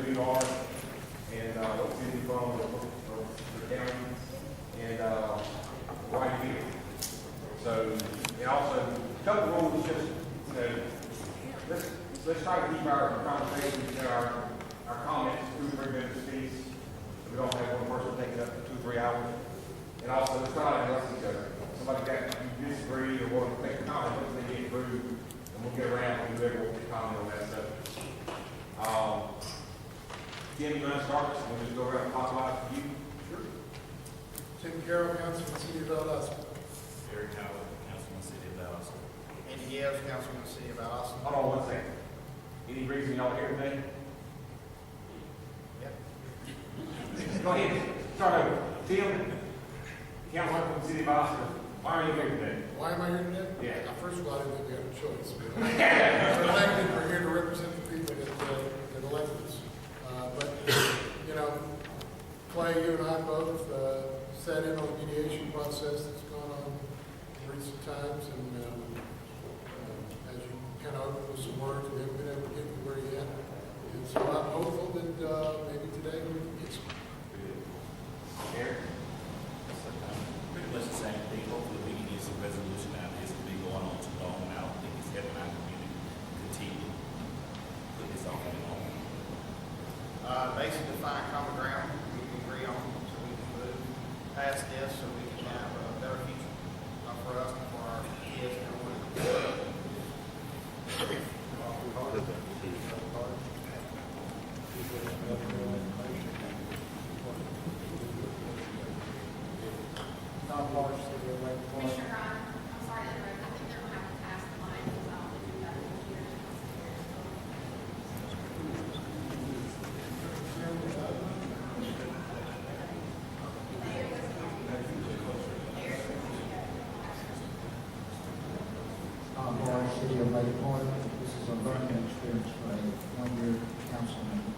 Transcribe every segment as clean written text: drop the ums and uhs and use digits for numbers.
who you are, and what city you're from, or the county, and why you're here. So, and also, a couple of rules, just, let's try to keep our conversations and our comments 2 or 3 minutes apiece, so we don't have one person taking up 2 or 3 hours. And also, let's try to address each other. Somebody got you disagree or want to make a comment, let's get through, and we'll get around to whoever wants to comment on that stuff. Tim, you want to start this? We'll just go around clockwise for you. Sure. Tim Carroll, Councilman, City of Lowndes. Eric Howard, Councilman, City of Dallas. Andy Gibbs, Councilman, City of Austin. Hold on 1 second. Any reason y'all here today? Yep. Go ahead. Start over. Tim, Councilman from the City of Austin. Why are you here today? Why am I here today? Yeah. First of all, I didn't think we had a choice. We're elected, we're here to represent the people that elected us. But, you know, Clay, you and I both sat in on the mediation process that's gone on in recent times, and as you kind of opened with some words, we haven't been able to get to where you're at. And so I'm hopeful that maybe today we can get some. Eric? Pretty much the same thing. Hopefully we can get some resolution out of this. It's been going on too long now. I think it's helping our community continue. Put this off and on. Basically find common ground we can agree on so we can move past this so we can have a better future for us and for our kids and everyone. Commissioner Ryan, I'm sorry to interrupt. I think they're going to have to pass the line because I don't think we've got a computer. City of Lake Point. This is a learning experience for a one-year council member.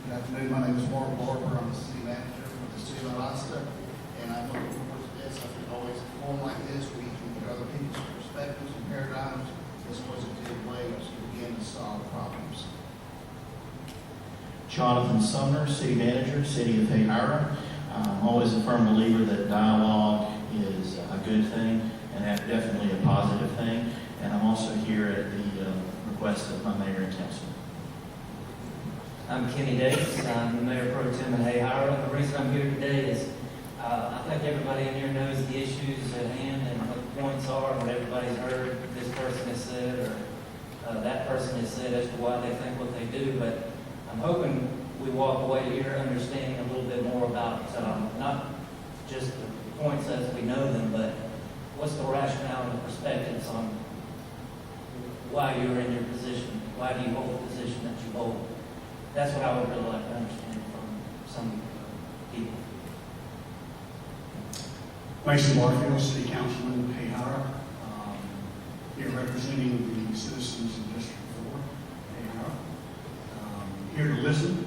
Good afternoon. My name is Mark Barber. I'm the city manager for the city of Alaska, and I'm looking forward to this. I think always a forum like this, we can get other people's perspectives and paradigms as positive ways to begin to solve problems. Jonathan Sumner, City Manager, City of Hayhira. I'm always a firm believer that dialogue is a good thing, and that's definitely a positive thing. And I'm also here at the request of my mayor and council. I'm Kenny Davis. I'm the Mayor Pro Tem in Hayhira. And the reason I'm here today is I think everybody in here knows the issues at hand and what the points are, what everybody's heard, this person has said, or that person has said as to why they think what they do. But I'm hoping we walk away here understanding a little bit more about not just the points as we know them, but what's the rationale and the perspectives on why you're in your position, why do you hold the position that you hold. That's what I would really like to understand from some people. Mason Barfield, City Councilman, Hayhira, here representing the citizens of District 4, Hayhira. Here to listen,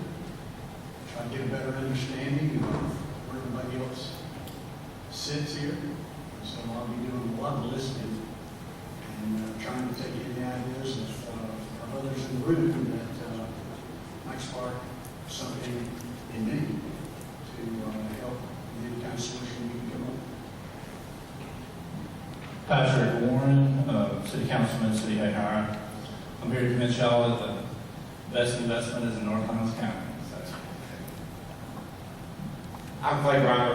try to get a better understanding of where everybody else sits here. So I'll be doing a lot of listening and trying to take in the ideas of others in the room that might spark something in me to help in any kind of solution we can come up with. Patrick Warren, City Councilman, City of Hayhira. I'm here to convince y'all that the best investment is in North Lowndes County. So. I'm Clay Brown,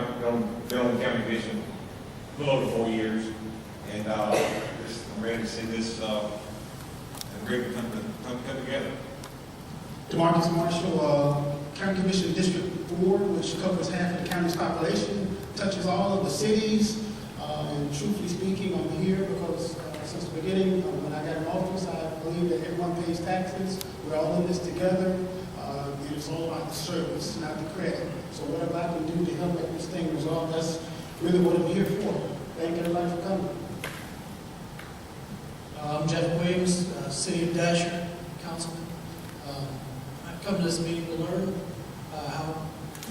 been on the county commission a little over 4 years, and I'm ready to see this agreement come together. DeMarcus Marshall, County Commission District 4, which covers half of the county's population, touches all of the cities, and truthfully speaking, I'm here because since the beginning, when I got in office, I believe that everyone pays taxes. We're all in this together. It is all about the service, not the credit. So whatever I can do to help make this thing resolve, that's really what I'm here for. Thank everybody for coming. I'm Jeff Williams, City of Dasher, Councilman. I've come to this meeting to learn how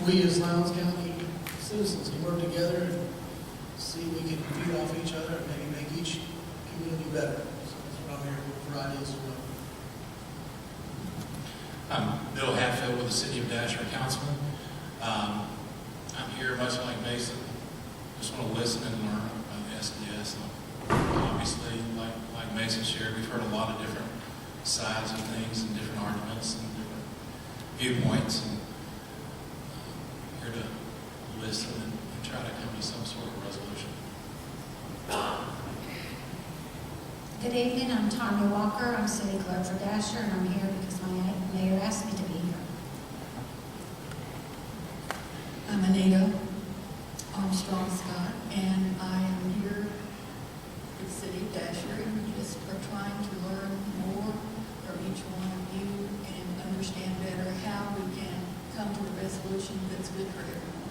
we as Lowndes County citizens can work together and see if we can feed off each other and maybe make each community better. So that's what I'm here for ideas as well. I'm Bill Hatfield with the City of Dasher, Councilman. I'm here much like Mason, just want to listen and learn about the SDS. Obviously, like Mason shared, we've heard a lot of different sides of things and different arguments and different viewpoints. And here to listen and try to come to some sort of resolution. Good evening, I'm Tanya Walker, I'm City Clerk for Dasher, and I'm here because my mayor asked me to be here. I'm Anita Armstrong Scott, and I am here with the City of Dasher, and we just are trying to learn more from each one of you and understand better how we can come to a resolution that's good for everyone,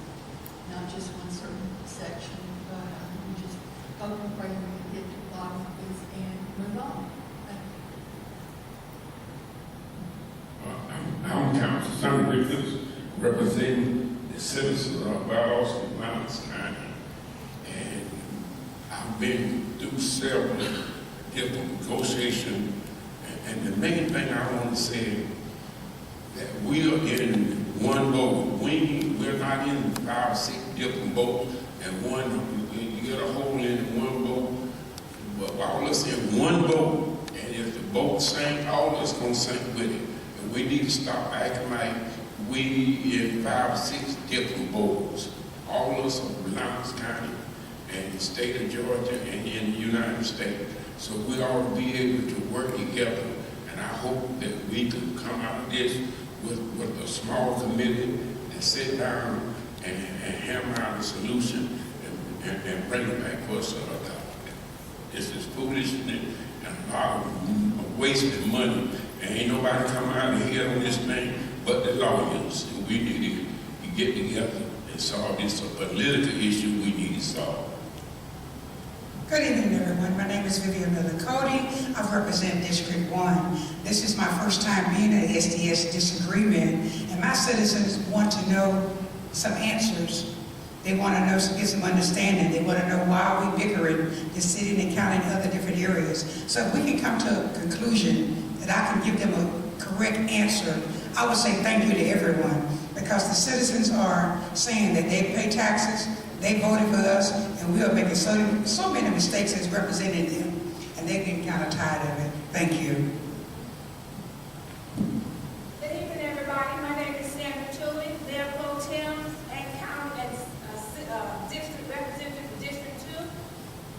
not just one certain section, but we just hope and pray we can get to the bottom of this and move on. I'm Councilman Griffiths, representing the citizens of Valdosta and Lowndes County. And I've been through several different negotiations. And the main thing I want to say is that we are in one boat. We're not in 5 or 6 different boats, and you get a hole in one boat. But all of us in one boat, and if the boat sink, all of us gonna sink with it. And we need to stop acting like we in 5 or 6 different boats. All of us are from Lowndes County and the state of Georgia and in the United States. So we ought to be able to work together. And I hope that we can come out of this with a small committee and sit down and hammer out a solution and bring it back for us to adopt. This is foolishness and a lot of wasted money. And ain't nobody come out of here on this thing but the lawyers. And we need to get together and solve this political issue we need to solve. Good evening, everyone. My name is Vivian Miller Cody. I represent District 1. This is my first time being at SDS disagreement, and my citizens want to know some answers. They want to know, get some understanding. They want to know why we bickering, the city and county and other different areas. So if we can come to a conclusion that I can give them a correct answer, I would say thank you to everyone, because the citizens are saying that they pay taxes, they voted for us, and we are making so many mistakes as representing them, and they're getting kind of tired of it. Thank you. Good evening, everybody. My name is Sandra Tully, Mayor Pro Tem and County and District Representative for District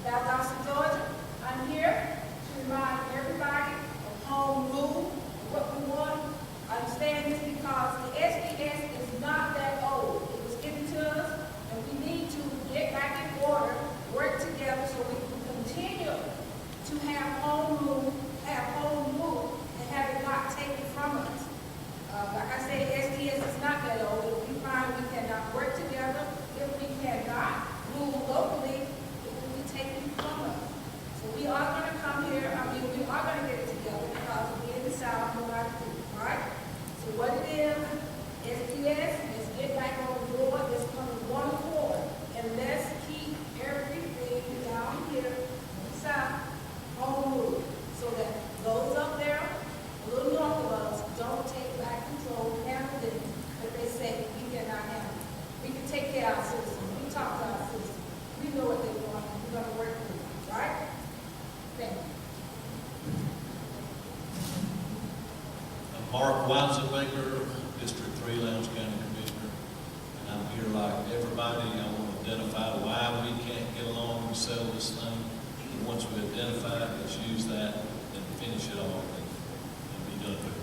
2, Valdosta, Georgia. I'm here to remind everybody of home rule, what we want. I understand this because the SDS is not that old. It was given to us, and we need to get back in order, work together so we can continue to have home rule, and have it not taken from us. Like I said, SDS is not that old. If we find we cannot work together, if we cannot rule locally, it will be taken from us. So we are going to come here, we are going to get it together because we in the South know how to do it, all right? So what it is, SDS, let's get back on the board, let's come to one accord, and let's keep everything down here in the South home rule, so that those up there, a little north of us, don't take back control, handle it, but they say we cannot handle it. We can take care of our citizens, we talk to our citizens, we know what they want, we're going to work with them, right? Thank you. Mark Weisenbaker, District 3, Lowndes County Commissioner. And I'm here like everybody. I want to identify why we can't get along and settle this thing. And once we identify it, let's use that and finish it off and be done with it.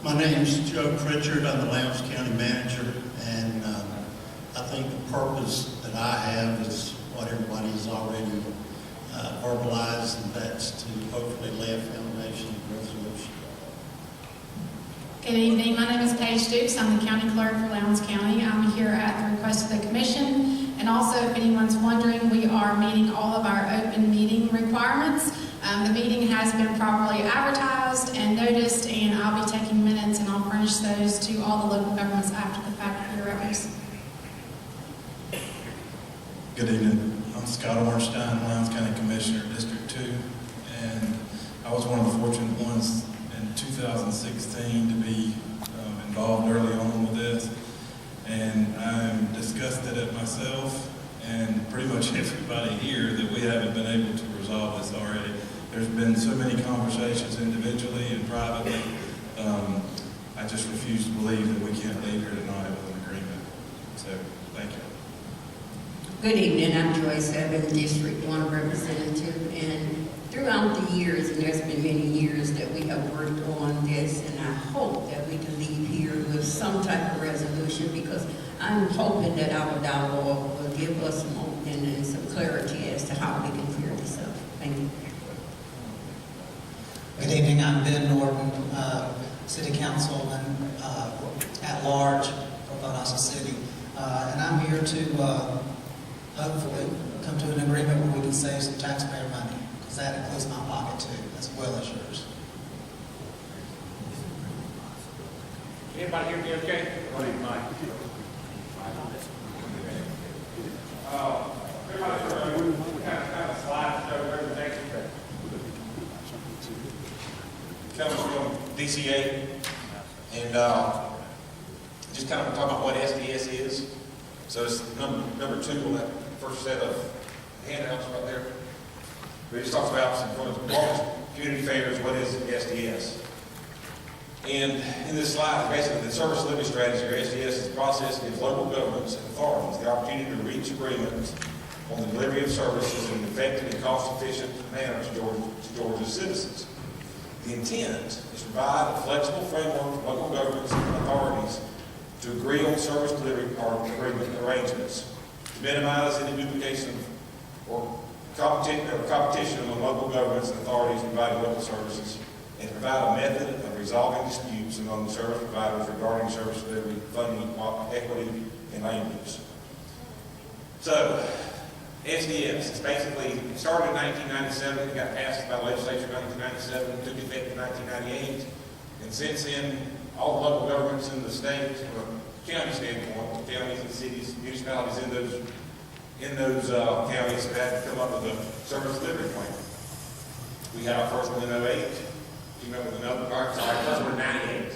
My name is Joe Pritchard. I'm the Lowndes County Manager. And I think the purpose that I have is what everybody has already verbalized, and that's to hopefully lay a foundation of resolution. Good evening. My name is Paige Dukes. I'm the County Clerk for Lowndes County. I'm here at the request of the Commission. And also, if anyone's wondering, we are meeting all of our open meeting requirements. The meeting has been properly advertised and noticed, and I'll be taking minutes and I'll furnish those to all the local governments after the fact for your records. Good evening. I'm Scott Ornstein, Lowndes County Commissioner, District 2, and I was one of the fortunate ones in 2016 to be involved early on with this, and I'm disgusted at myself and pretty much everybody here that we haven't been able to resolve this already. There's been so many conversations individually and privately. I just refuse to believe that we can't leave here tonight with an agreement. So, thank you. Good evening, I'm Joyce Evans, District 1 Representative, and throughout the years, and there's been many years that we have worked on this, and I hope that we can leave here with some type of resolution, because I'm hoping that our dialogue will give us some opening and some clarity as to how we can clear this up. Thank you. Good evening, I'm Ben Norton, City Councilman at large for Valdosta City. And I'm here to hopefully come to an agreement where we can save some taxpayer money, because that includes my pocket too, as well as yours. Anybody here be okay? Go ahead, Mike. Everybody's kind of slide show everything. Comes from DCA, and just kind of talk about what SDS is. So it's number 2 on that first set of handouts right there. But it just talks about some community fairs, what is SDS. And in this slide, basically the service delivery strategy, or SDS, is the process that gives local governments and authorities the opportunity to reach agreements on the delivery of services in an effective and cost-efficient manner to Georgia's citizens. The intent is to provide a flexible framework for local governments and authorities to agree on service delivery agreement arrangements, to minimize any duplication or competition among local governments and authorities providing local services, and to provide a method of resolving disputes among the service providers regarding service delivery, funding, equity, and land use. So, SDS, it's basically, it started in 1997, it got passed by the legislature in 1997, took effect in 1998, and since then, all the local governments in the state, from a county standpoint, counties and cities, municipalities in those counties have had to come up with a service delivery plan. We had our first one in 08, came up with another, first one in 98.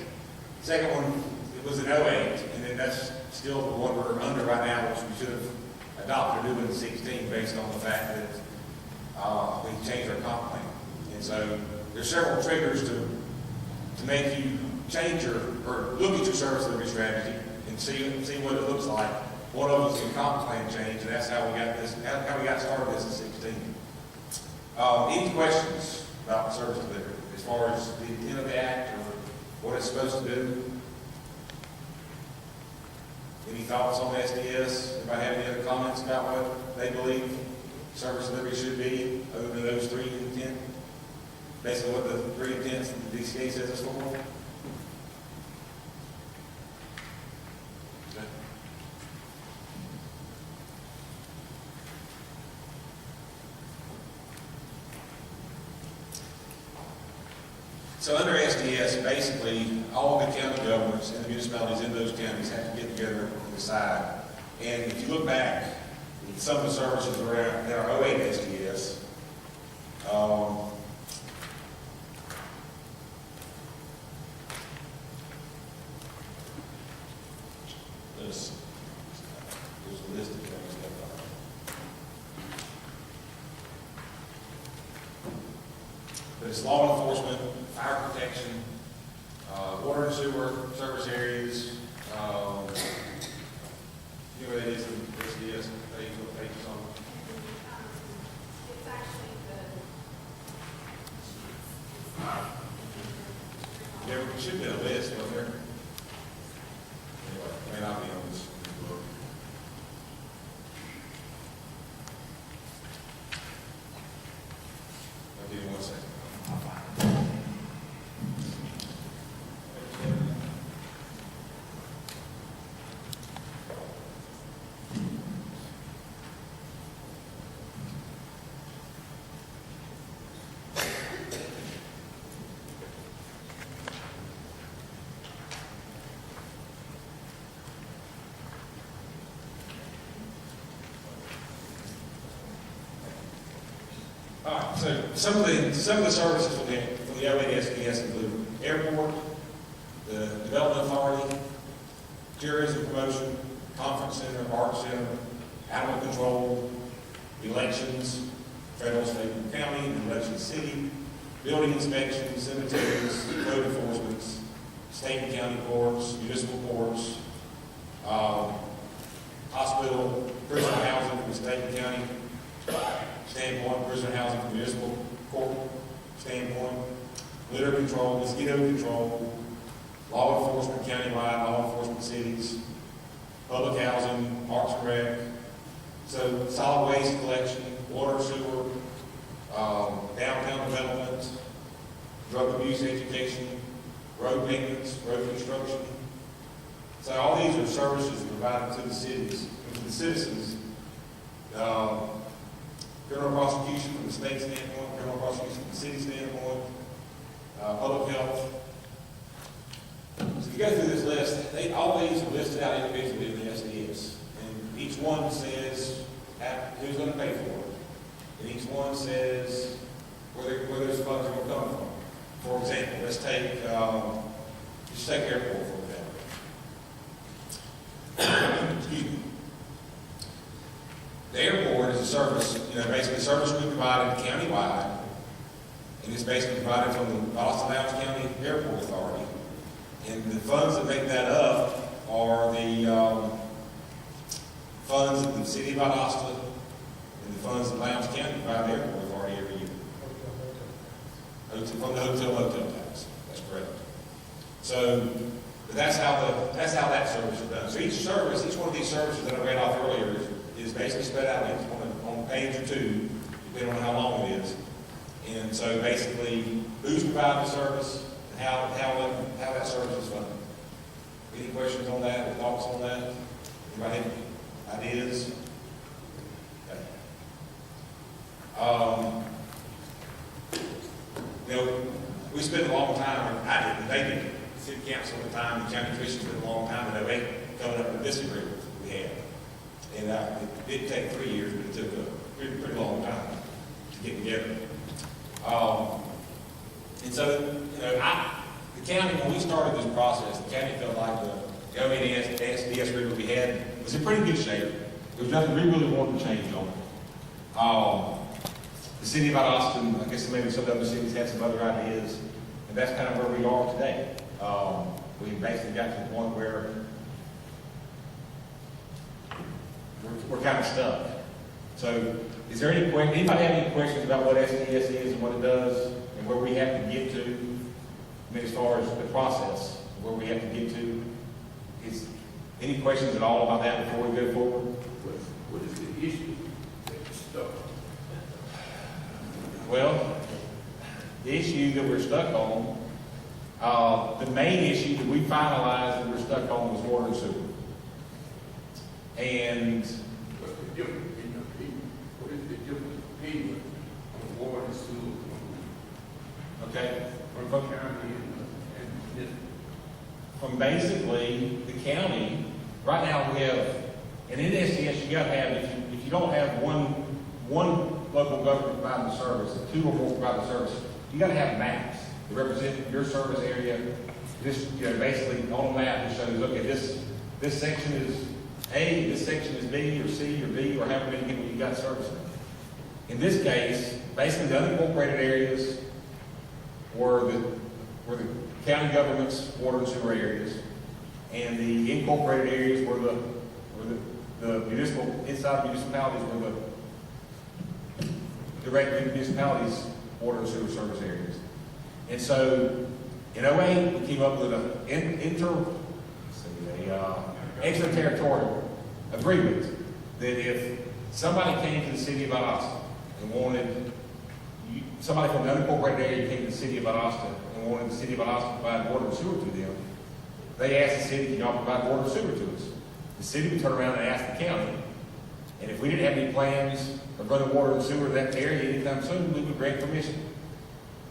Second one, it was in 08, and then that's still the one we're under right now, which we should have adopted in 16 based on the fact that we changed our comp plan. And so there's several triggers to make you change or look at your service delivery strategy and see what it looks like. One of them is the comp plan change, and that's how we got this, how we got started this in 16. Any questions about service delivery as far as the intent of the act or what it's supposed to do? Any thoughts on SDS? Anybody have any other comments about what they believe service delivery should be, other than those 3 intent? Basically what the 3 intents that the DCA says it's for? Okay. So under SDS, basically, all the county governments and the municipalities in those counties have to get together and decide. And if you look back at some of the services that are 08 SDS, there's a list of things that but it's law enforcement, fire protection, water and sewer service areas, you know what it is in SDS, pages on. It's actually There should be a list, wasn't there? Anyway, it may not be on this book. I'll give you 1 second. All right, so some of the services from the 08 SDS include airport, the development authority, tourism promotion, conference center, art center, animal control, elections, federal, state, and county, election city, building inspections, cemeteries, code enforcement, state and county courts, municipal courts, hospital, prison housing from the state and county standpoint, prison housing from municipal court standpoint, litter control, mosquito control, law enforcement countywide, law enforcement cities, public housing, parks and rec, so solid waste collection, water, sewer, downtown development, drug abuse education, road maintenance, road construction. So all these are services provided to the cities, to the citizens. Criminal prosecution from the state standpoint, criminal prosecution from the city standpoint, public health. So if you go through this list, all these are listed out individually in the SDS. And each one says who's going to pay for it. And each one says where those funds are going to come from. For example, let's take, just take airport for example. Excuse me. The airport is a service, basically a service we provide countywide, and it's basically provided from the Lowndes County Airport Authority. And the funds that make that up are the funds of the city of Valdosta and the funds that Lowndes County provide the airport authority every year. From the hotel tax. That's correct. So that's how that service is done. So each one of these services that I read off earlier is basically spread out on a page or two, depending on how long it is. And so basically, who's providing the service and how that service is funded. Any questions on that or thoughts on that? Anybody have ideas? Okay. We spent a long time, I didn't, they did, the city council at the time, the county commission spent a long time, and they coming up with this agreement we had. And it didn't take 3 years, but it took a pretty long time to get together. And so, the county, when we started this process, the county felt like the SDS agreement we had was in pretty good shape. There was nothing we really wanted to change on it. The city of Austin, I guess maybe some of the other cities had some other ideas, and that's kind of where we are today. We basically got to the point where we're kind of stuck. So, is there anybody have any questions about what SDS is and what it does, and where we have to get to? I mean, as far as the process, where we have to get to, is any questions at all about that before we go forward? What is the issue that you're stuck? Well, the issue that we're stuck on, the main issue that we finalized that we're stuck on was water and sewer. And What's the difference in your opinion? What is the difference opinion on water and sewer? okay, From the county and this? from basically the county, right now we have, and in SDS you got to have, if you don't have one local government providing the service, two or more provide the service, you got to have maps that represent your service area. Just basically on a map that shows, okay, this section is A, this section is B or C or D or however many people you got servicing. In this case, basically the unincorporated areas were the county government's water and sewer areas, and the incorporated areas were the municipal, inside municipalities were the direct municipalities' water and sewer service areas. And so, in 08, we came up with an extraterritorial agreement that if somebody came to the city of Valdosta and wanted, somebody from the unincorporated area came to the city of Valdosta and wanted the city of Valdosta to provide water and sewer to them, they asked the city, can y'all provide water and sewer to us? The city would turn around and ask the county, and if we didn't have any plans of running water and sewer in that area anytime soon, we would grant permission.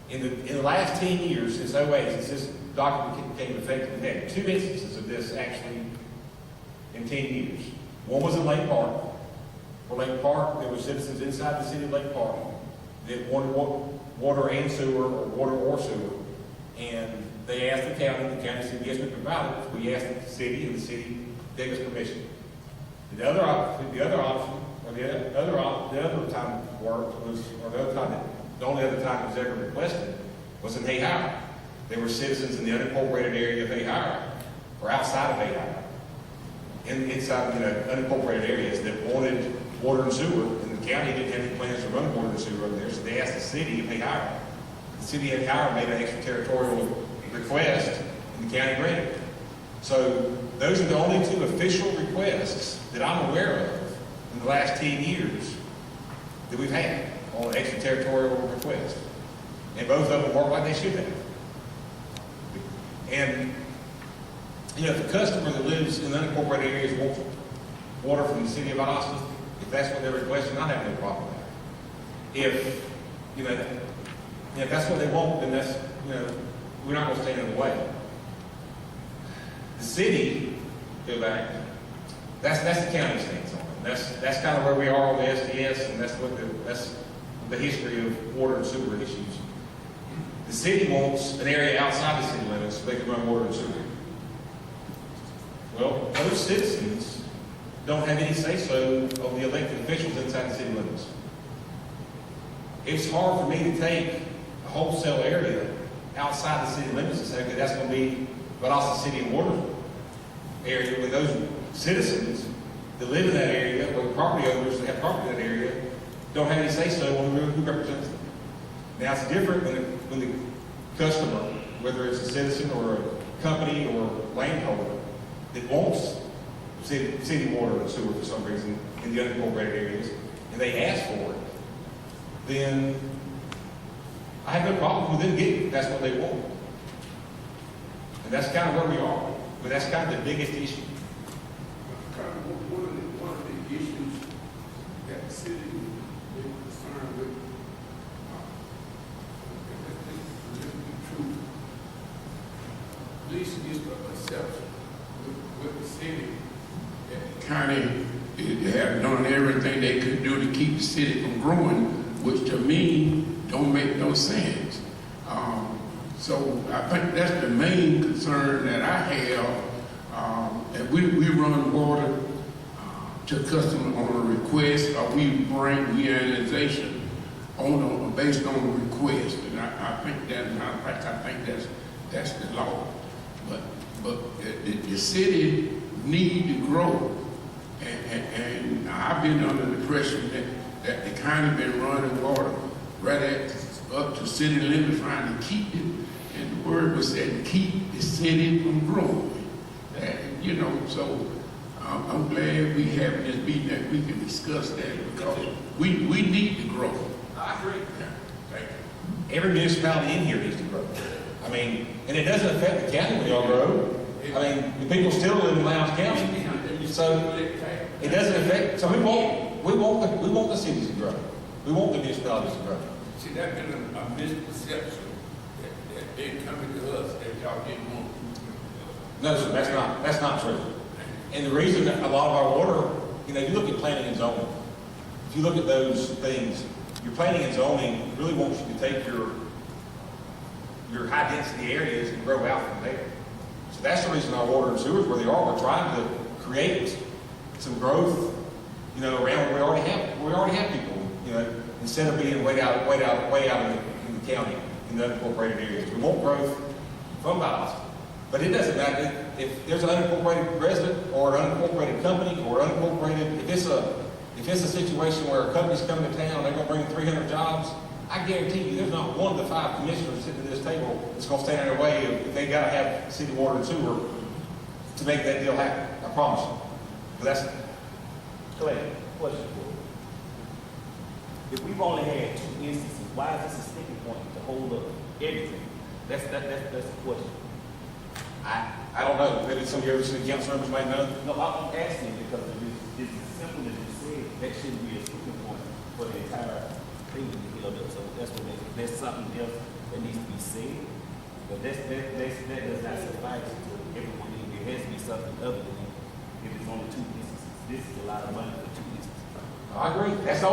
In the last 10 years, since 08, since this document became effective, we had 2 instances of this actually in 10 years. One was in Lake Park. For Lake Park, there were citizens inside the city of Lake Park that wanted water and sewer, or water or sewer, and They asked the county said, yes, we provide it. We asked the city, and the city gave us permission. The other option, or the other time it worked was, or the only other time it was ever requested was in Hayhire. There were citizens in the unincorporated area of Hayhire, or outside of Hayhire, inside, unincorporated areas that wanted water and sewer, and the county didn't have any plans to run water and sewer over there, so they asked the city of Hayhire. The city of Hayhire made an extraterritorial request, and the county granted it. So those are the only two official requests that I'm aware of in the last 10 years that we've had on extraterritorial requests. And both of them work like they should have. And, if the customer that lives in the unincorporated areas wants water from the city of Valdosta, if that's what they're requesting, I have no problem with that. If, if that's what they want, then that's, we're not going to stand in the way. The city, go back, that's the county stance on it. That's kind of where we are on the SDS, and that's the history of water and sewer issues. The city wants an area outside the city limits so they can run water and sewer. Well, those citizens don't have any say-so of the elected officials inside the city limits. It's hard for me to take a wholesale area outside the city limits and say, okay, that's going to be Valdosta City and Water area, with those citizens that live in that area, or the property owners that have property in that area, don't have any say-so on who represents them. Now, it's different when the customer, whether it's a citizen or a company or landholder, that wants city water and sewer for some reason in the unincorporated areas, and they ask for it, then I have no problem with them getting it. That's what they want. And that's kind of where we are. But that's kind of the biggest issue. One of the issues that the city is concerned with, at least is the perception with the city, that the county have done everything they could do to keep the city from growing, which to me don't make no sense. So I think that's the main concern that I have. And we run water to customers on a request, or we bring realization based on a request. And I think that's the law. But the city need to grow, and I've been under the impression that the county been running water right up to city limits, trying to keep it. And the word was said, keep the city from growing. So I'm glad we have this meeting that we can discuss that, because we need to grow. I agree. Yeah, thank you. Every municipality in here needs to grow. I mean, and it doesn't affect the county when y'all grow. I mean, the people still live in Lowndes County, so it doesn't affect. So we want the cities to grow. We want the municipalities to grow. See, that's been a misperception that they're coming to us that y'all didn't want. No, sir, that's not true. And the reason that a lot of our water, if you look at planning and zoning, if you look at those things, your planning and zoning really wants you to take your high density areas and grow out from there. So that's the reason our water and sewers where they are. We're trying to create some growth, around where we already have people, instead of being way out in the county, in the unincorporated areas. We want growth from Valdosta. But it doesn't matter if there's an unincorporated resident or an unincorporated company or unincorporated, if it's a situation where a company's coming to town, they're going to bring 300 jobs, I guarantee you there's not one of the 5 commissioners sitting at this table that's going to stand in their way if they got to have city water and sewer to make that deal happen. I promise you. But that's, go ahead. Question for you. If we've only had 2 instances, why is this a sticking point to hold up everything? That's the question. I don't know. Maybe some of your other city council members might know. No, I'm asking because it's simple as you said. That shouldn't be a sticking point for the entire thing. So that's what there's something else that needs to be said. But that does not suffice to everyone. There has to be something other than if it's only 2 instances. This is a lot of money for 2 instances. I agree. That's the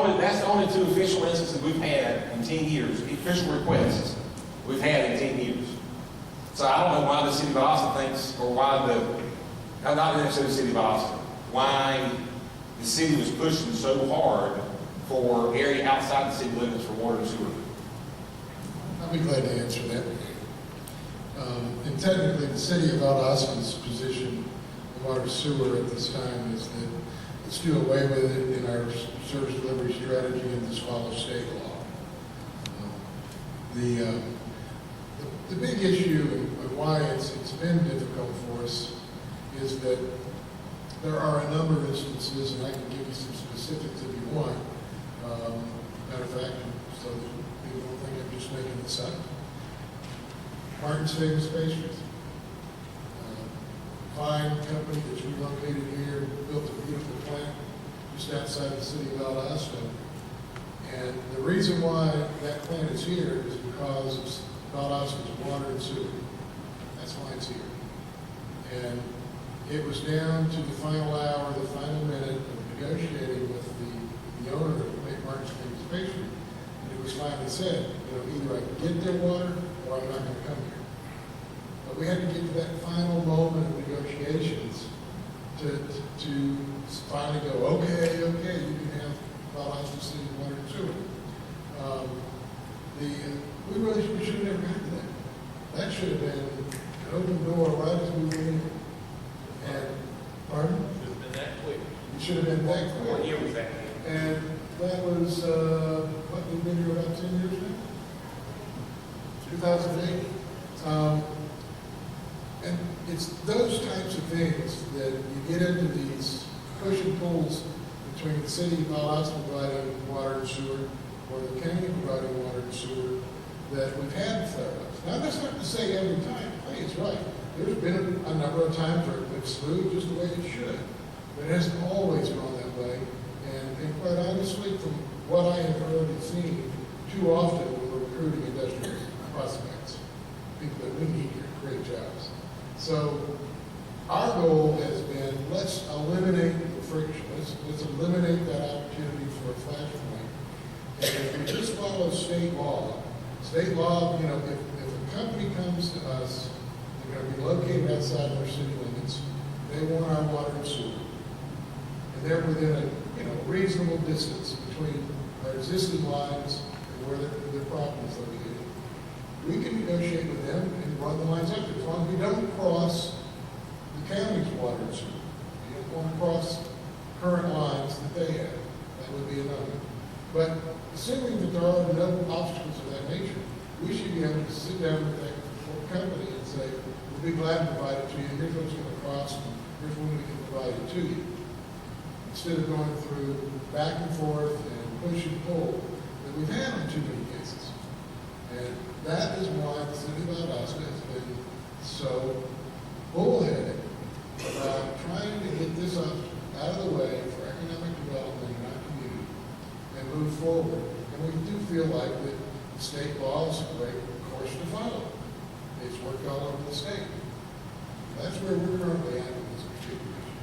only 2 official instances we've had in 10 years. Official requests we've had in 10 years. So I don't know why the city of Austin thinks, or why not necessarily the city of Austin, why the city was pushing so hard for area outside the city limits for water and sewer. I'll be glad to answer that. And technically, the city of Valdosta's position on water and sewer at this time is that let's do away with it in our service delivery strategy and just follow state law. The big issue and why it's been difficult for us is that there are a number of instances, and I can give you some specifics if you want. Matter of fact, so that people don't think I'm just making this up. Martin's Famous Pastries. Fine company that's relocated here, built a beautiful plant just outside the city of Valdosta. And the reason why that plant is here is because of Valdosta's water and sewer. That's why it's here. And it was down to the final hour, the final minute of negotiating with the owner of Martin's Famous Pastry. And it was finally said, either I can get their water or I'm not going to come here. But we had to get to that final moment of negotiations to finally go, okay, you can have Valdosta City water and sewer. We should have never gotten to that. That should have been an open door right as we went in. And, pardon? Should have been that quick. It should have been that quick. What year was that? And that was, we've been here about 10 years now? 2008. And it's those types of things that you get into these push and pulls between the city of Valdosta providing water and sewer or the county providing water and sewer that we've had flare-ups. Now, that's not to say every time, Clay is right. There's been a number of times where it's been smooth just the way it should. But it hasn't always gone that way. And quite honestly, from what I have heard and seen, too often when we're recruiting industrial prospects, people that we need here to create jobs. So our goal has been, let's eliminate the friction. Let's eliminate that opportunity for a flashpoint. And if we just follow state law, if a company comes to us, they're going to be located outside our city limits, they want our water and sewer. And they're within a reasonable distance between our existing lines and where their property is located. We can negotiate with them and run the lines up as long as we don't cross the county's water and sewer. You don't want to cross current lines that they have. That would be another. But assuming that there are no obstacles of that nature, we should be able to sit down with that company and say, we'll be glad to provide it to you. Here's what it's going to cost, and here's when we can provide it to you. Instead of going through back and forth and push and pull that we've had on too many cases. And that is why the city of Valdosta has been so bullheaded about trying to get this out of the way for economic development in our community and move forward. And we do feel like that the state law is a great course to follow. It's worked all over the state. That's where we're currently at with this particular issue.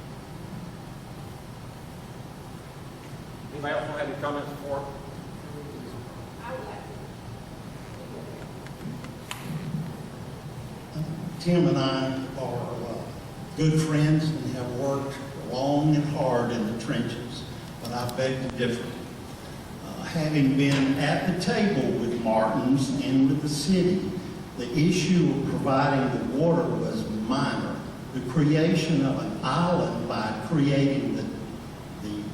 Anybody else want to have any comments before? I would like to. Tim and I are good friends and have worked long and hard in the trenches, but I beg to differ. Having been at the table with Martin's and with the city, the issue of providing the water was minor. The creation of an island by creating the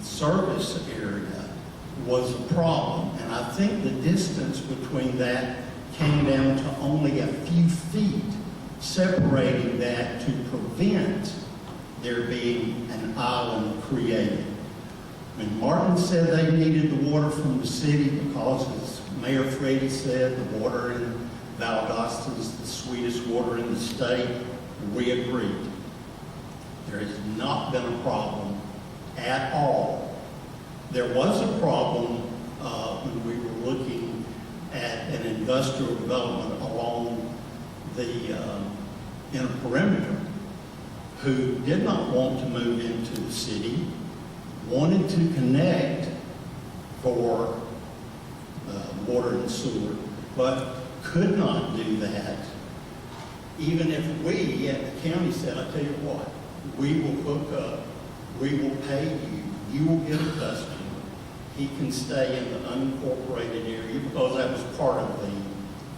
service area was a problem, and I think the distance between that came down to only a few feet, separating that to prevent there being an island created. When Martin said they needed the water from the city because, as Mayor Frady said, the water in Valdosta is the sweetest water in the state, we agreed. There has not been a problem at all. There was a problem when we were looking at an industrial development along the inner perimeter who did not want to move into the city, wanted to connect for water and sewer, but could not do that even if we at the county said, I tell you what, we will hook up, we will pay you, you will get a customer, he can stay in the unincorporated area because that was part of the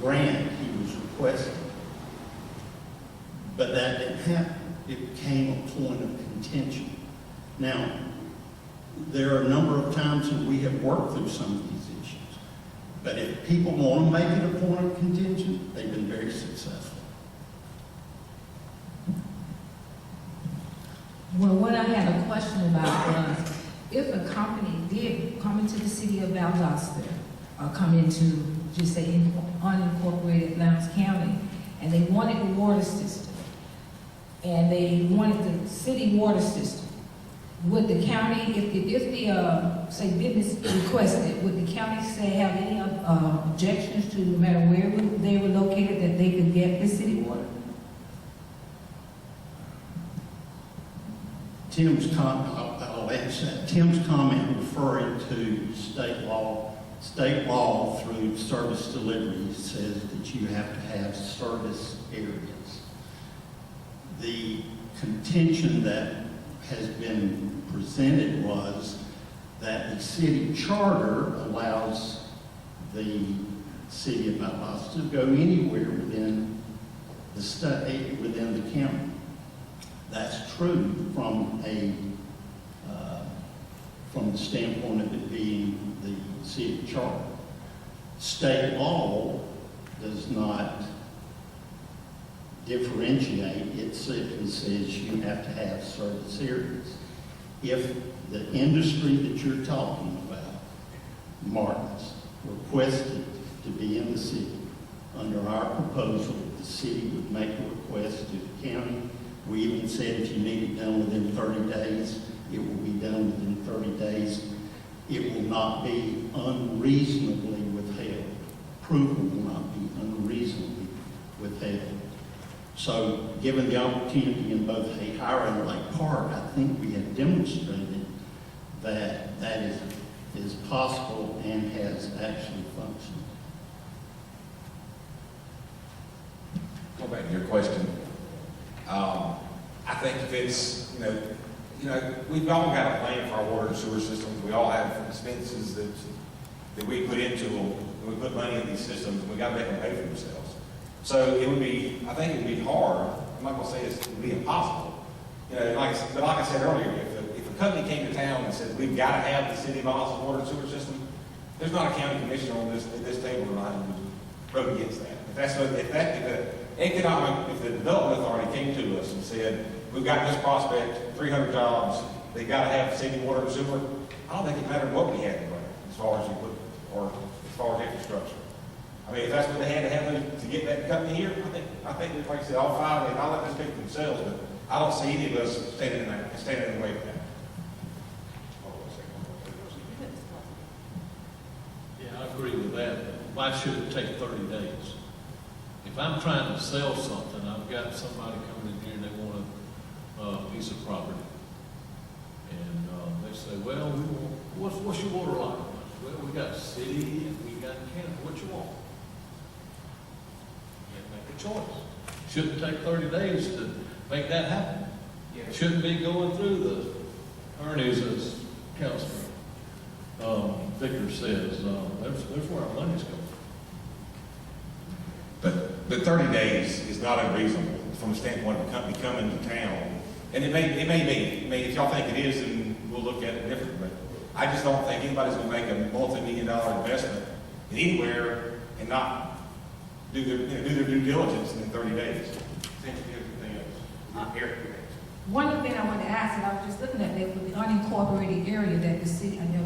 grant he was requesting. But that didn't happen. It became a point of contention. Now, there are a number of times that we have worked through some of these issues. But if people want to make it a point of contention, they've been very successful. Well, what I had a question about was, if a company did come into the city of Valdosta, or come into, just say, unincorporated Lowndes County, and they wanted the water system, and they wanted the city water system, would the county, if the say business requested, would the county say have any objections to no matter where they were located that they could get the city water? Tim's comment, I'll answer that. Tim's comment referring to state law. State law through service delivery says that you have to have service areas. The contention that has been presented was that the city charter allows the city of Valdosta to go anywhere within the state, within the county. That's true from the standpoint of it being the city charter. State law does not differentiate. It simply says you have to have service areas. If the industry that you're talking about, Martin's, requested to be in the city, under our proposal, the city would make a request to the county. We even said if you need it done within 30 days, it will be done within 30 days. It will not be unreasonably withheld. Approval will not be unreasonably withheld. So, given the opportunity in both Hayhire and Lake Park, I think we have demonstrated that that is possible and has actually functioned. Go back to your question. I think if it's, we've all got a plan for our water and sewer systems. We all have expenses that we put into them. We put money in these systems, and we got to make them pay for themselves. So I think it would be hard. I'm not going to say it would be impossible. But like I said earlier, if a company came to town and said we've got to have the city of Valdosta water and sewer system, there's not a county commissioner on this table tonight who would vote against that. If the development authority came to us and said, we've got this prospect, 300 jobs, they got to have city water and sewer, I don't think it mattered what we had in there as far as as far as infrastructure. I mean, if that's what they had to have to get that company here, I think like I said, all five, I'll let them speak for themselves, but I don't see any of us standing in the way of that. Yeah, I agree with that. Why should it take 30 days? If I'm trying to sell something, I've got somebody coming in here and they want a piece of property. And they say, well, what's your water like? Well, we got city and we got county. What you want? You make a choice. Shouldn't take 30 days to make that happen. Yeah. Shouldn't be going through the earnings, as Councilman Vickers says. There's where our money's going. But 30 days is not unreasonable from the standpoint of a company coming to town. And it may be. I mean, if y'all think it is, then we'll look at it differently. But I just don't think anybody's going to make a multi-million-dollar investment in anywhere and not do their due diligence in 30 days. Same thing with everything else. One thing I wanted to ask, and I was just looking at that, with the unincorporated area that the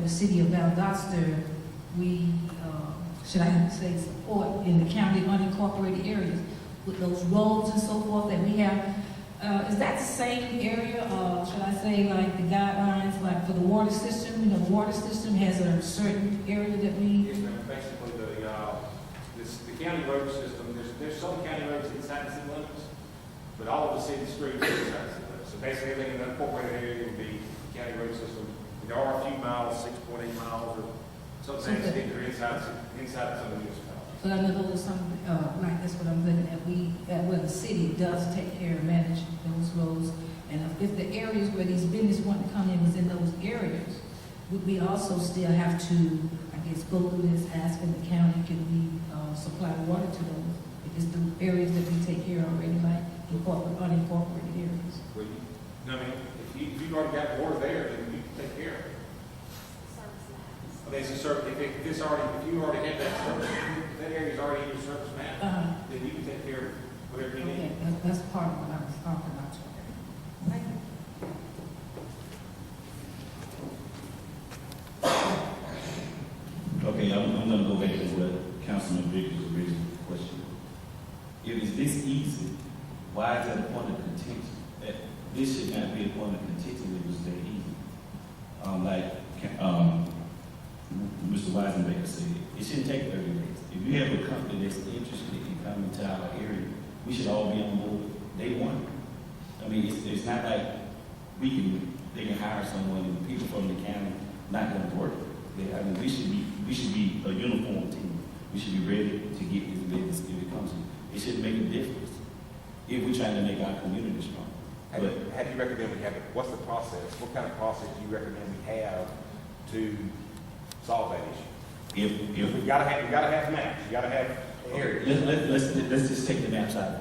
city of Valdosta, we, should I say, support in the county unincorporated areas with those roads and so forth that we have. Is that the same area, should I say, like the guidelines, like for the water system? The water system has a certain area that we... Yes, ma'am. Basically, the county road system, there's some county roads inside the city limits, but all of the city streets are inside the city limits. So basically, everything in the unincorporated area would be the county road system. There are a few miles, 6.8 miles, or something that are inside some of the municipalities. So I know those are some, right, that's what I'm looking at. where the city does take care of manage those roads. And if the areas where these businesses want to come in is in those areas, we also still have to, I guess, go through this, asking the county, can we supply water to those? If it's the areas that we take care of already, like unincorporated areas. Well, I mean, if you've already got water there, then you can take care of it. I mean, if you already have that service, that area's already in your service map, then you can take care of whatever you need. Okay, that's part of what I was talking about. Thank you. Okay, I'm going to go back to what Councilman Vickers' original question. If it's this easy, why is that a point of contention? This should not be a point of contention if it's that easy. Mr. Weisenbaker said, it shouldn't take 30 days. If you have a company that's interested in coming to our area, we should all be on board day one. I mean, it's not like they can hire someone and people from the county not going to work. I mean, we should be a uniform team. We should be ready to get this business if it comes in. It should make a difference if we're trying to make our community strong. How do you recommend we have it? What's the process? What kind of process do you recommend we have to solve that issue? If we gotta have maps, you gotta have areas. Let's just take the maps out.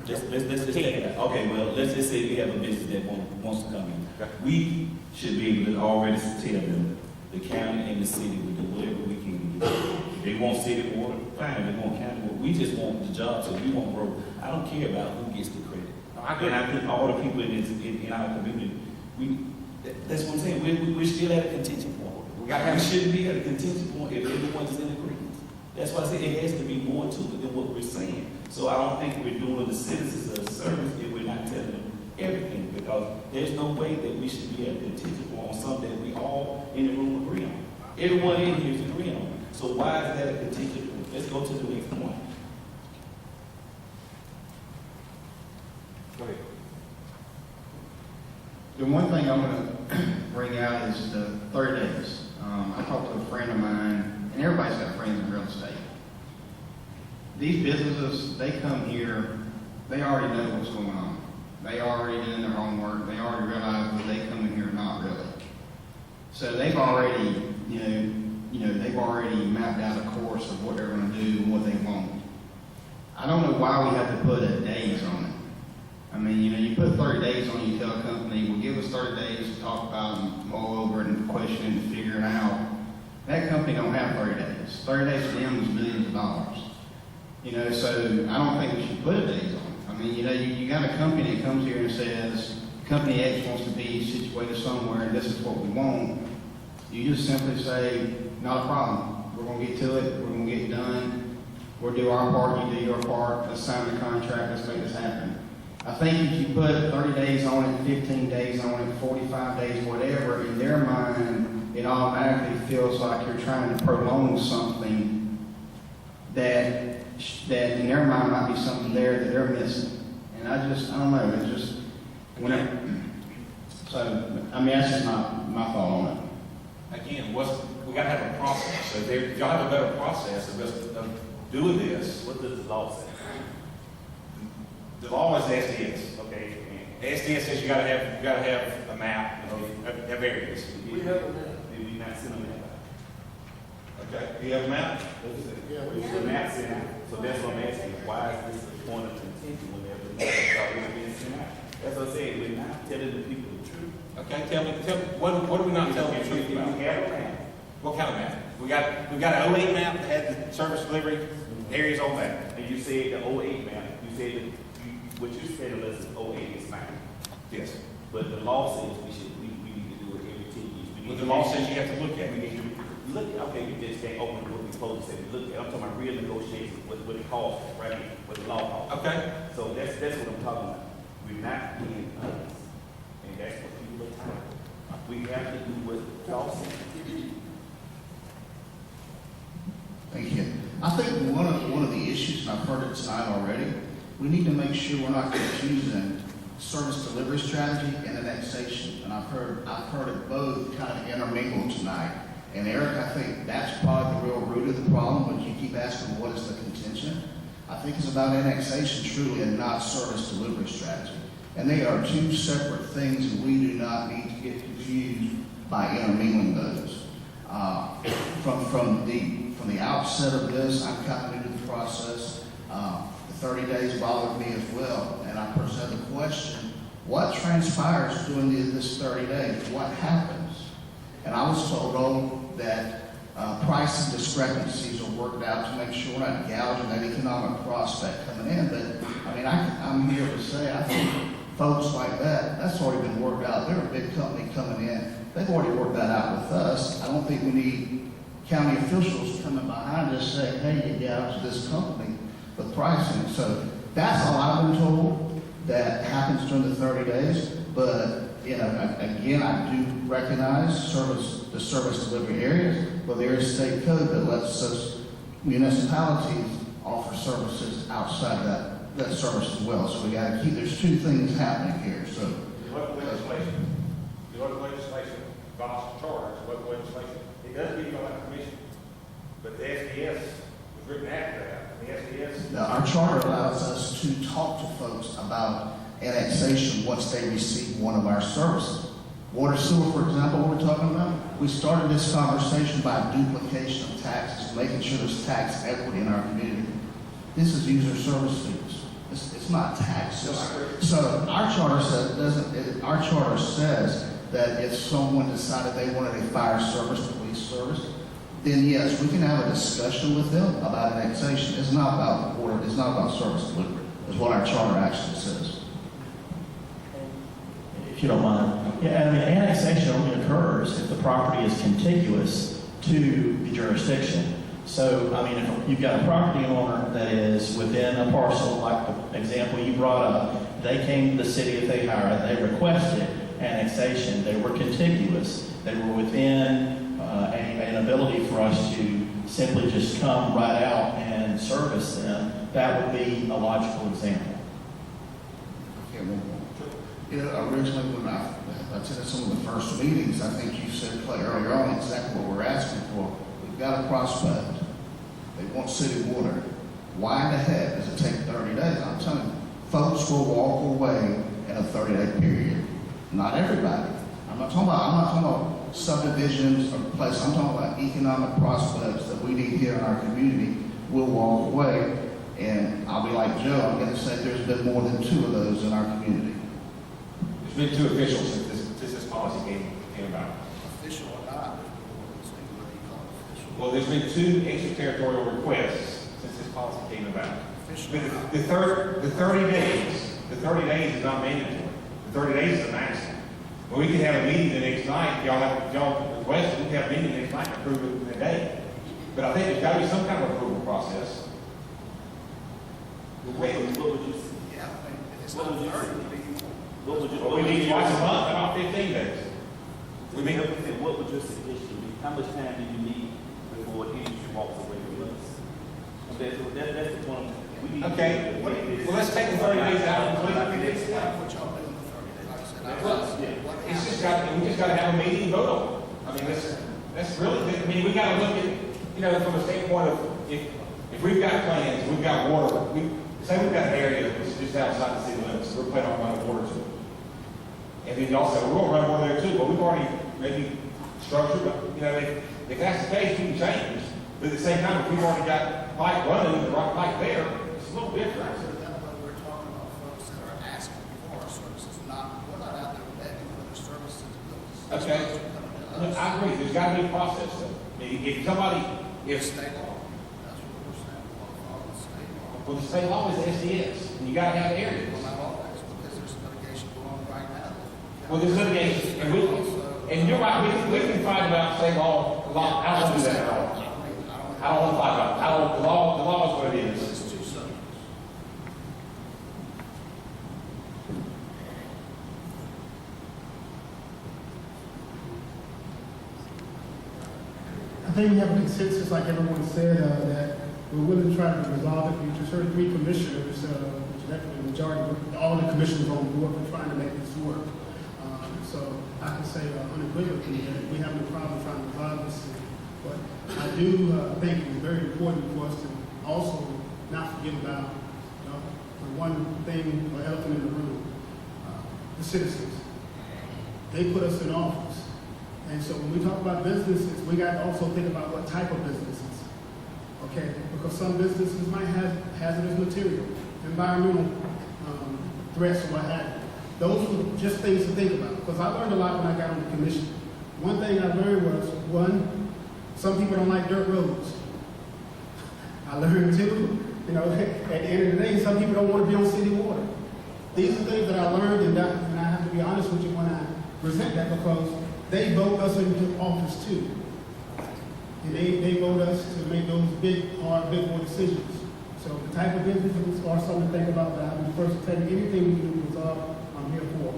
Let's just take it out. Okay, well, let's just say we have a business that wants to come in. We should be able to already tell them the county and the city will do whatever we can get. If they want city water, fine. If they want county water, we just want the job, so we want road. I don't care about who gets the credit. And I think all the people in our community, that's what I'm saying. We're still at a contention point. We shouldn't be at a contention point if everyone's in agreement. That's why I say it has to be more to it than what we're saying. So I don't think we're doing the citizens a service if we're not telling them everything, because there's no way that we should be at a contention point on something that we all in the room agree on. Everyone in here is agreeing on. So why is that a contention point? Let's go to the next point. Go ahead. The one thing I'm going to bring out is the 30 days. I talked to a friend of mine, and everybody's got friends in real estate. These businesses, they come here, they already know what's going on. They already doing their homework. They already realize that they come in here not really. So they've already, they've already mapped out a course of what they're going to do and what they want. I don't know why we have to put a days on it. I mean, you put 30 days on it, you tell a company, well, give us 30 days to talk about and mull over and question and figure it out. That company don't have 30 days. 30 days for them is millions of dollars. So I don't think we should put a days on it. I mean, you got a company that comes here and says, company X wants to be situated somewhere and this is what we want. You just simply say, not a problem. We're going to get to it. We're going to get it done. We'll do our part. You do your part. Let's sign the contract. Let's make this happen. I think if you put 30 days on it, 15 days on it, 45 days, whatever, in their mind, it automatically feels like you're trying to prolong something that in their mind might be something there that they're missing. And I don't know, it's just, so, I mean, that's just my thought on it. Again, we gotta have a process. So if y'all have a better process of doing this. What does the law say? The law is the SDS, okay? The SDS says you gotta have a map of areas. We have a map. Did we not send a map out? Okay, do you have a map? Yeah, we sent a map sent out. So that's what I'm asking. Why is this a point of contention whenever the map is already being sent out? That's what I'm saying. We're not telling the people the truth. Okay, tell me, what are we not telling the truth about? We have a map. What kind of map? We got an 08 map that had the service delivery areas on that. And you said the 08 map. You said that what you said to us is 08 is fine. Yes. But the law says we need to do it every 10 years. But the law says you have to look at it. We need to look at. Okay, you just can't open what we supposed to say. Look at. I'm talking about real negotiations. What it costs, right? What the law costs. Okay. So that's what I'm talking about. We're not being honest, and that's what people are tired of. We have to do what the law says. Thank you. I think one of the issues, and I've heard it tonight already, we need to make sure we're not confusing service delivery strategy and annexation. And I've heard it both kind of intermingled tonight. And Eric, I think that's probably the real root of the problem when you keep asking what is the contention. I think it's about annexation truly and not service delivery strategy. And they are two separate things, and we do not need to get confused by intermingling those. From the outset of this, I'm kind of new to the process. The 30 days bothered me as well, and I presented the question, what transpires during this 30 days? What happens? And I was told that pricing discrepancies are worked out to make sure we're not gouging that economic prospect coming in. But I mean, I'm here to say, I think folks like that's already been worked out. They're a big company coming in. They've already worked that out with us. I don't think we need county officials coming behind us saying, hey, you gouged this company with pricing. So that's all I've been told that happens during the 30 days. But you know, again, I do recognize the service delivery areas, but there is state code that lets us municipalities offer services outside that service as well. So we got to keep. There's two things happening here. So local legislation, Boston charters, local legislation. It does give you a commission, but the SDS was written after that. The SDS. Now, our charter allows us to talk to folks about annexation once they receive one of our services. Water sewer, for example, what we're talking about, we started this conversation by duplication of taxes, making sure there's tax equity in our community. This is user service fees. It's not taxes. So our charter says that if someone decided they wanted a fire service, police service, then yes, we can have a discussion with them about annexation. It's not about water. It's not about service delivery. Is what our charter actually says. If you don't mind. Yeah, I mean, annexation only occurs if the property is contiguous to the jurisdiction. So, I mean, if you've got a property owner that is within a parcel, like the example you brought up, they came to the city if they hired, they requested annexation, they were contiguous, they were within an ability for us to simply just come right out and service them, that would be a logical example. You know, originally when I attended some of the first meetings, I think you said earlier on exactly what we're asking for. We've got a prospect. They want city water. Why in the heck does it take 30 days? I'm telling you, folks will walk away in a 30-day period. Not everybody. I'm not talking about subdivisions or places. I'm talking about economic prospects that we need here in our community will walk away. And I'll be like Joe, I'm going to say there's been more than 2 of those in our community. There's been 2 officials since this policy came about. Official or not? Well, there's been 2 extraterritorial requests since this policy came about. But the 30 days is not mandatory. The 30 days is the maximum. Well, we can have a meeting the next night. Y'all request, we can have a meeting the next night and approve it in a day. But I think there's got to be some kind of approval process. What would you say? We need twice a month, about 15 days. What would your suggestion be? How much time do you need before the industry walks away from us? That's the point. Okay, well, let's take the 30 days out completely. It's just we just got to have a meeting and vote on it. I mean, that's really, I mean, we got to look at, you know, from a standpoint of, if we've got plans, we've got water, say we've got an area that's just outside the city limits, we're planning on running water to it. And then y'all say, we're going to run water there too, but we've already maybe structured, you know, if that's the case, we can change. But at the same time, if we've already got pipe running, the right pipe there, it's a little different. We're talking about folks that are asking for our services, we're not out there begging for their services. Okay. Look, I agree, there's got to be a process though. If somebody, State law, that's what we're saying, follow the state law. well, the state law is SDS, and you got to have areas. Well, not always, because there's litigation going on right now. Well, there's litigation, and you're right, we can fight about state law, I don't want to do that at all. I don't want to fight about it. The law is what it is. It's 2 subjects. I think we have a consensus, like everyone said, that we're willing to try to resolve it. You just heard 3 commissioners, which is definitely the majority, all the commissioners on board for trying to make this work. So I can say unequivocally that we have no problem trying to resolve this. But I do think it's very important for us to also not forget about, the one thing, or elephant in the room, the citizens. They put us in office. And so when we talk about businesses, we got to also think about what type of businesses. Okay, because some businesses might have hazardous material, environmental threats, or what have you. Those were just things to think about. Because I learned a lot when I got on the commission. One thing I learned was, some people don't like dirt roads. I learned too, at the end of the day, some people don't want to be on city water. These are things that I learned, and I have to be honest with you when I present that, because they vote us into office too. And they vote us to make those big board decisions. So the type of businesses are something to think about, but I'll be first to tell you anything we can do is all I'm here for.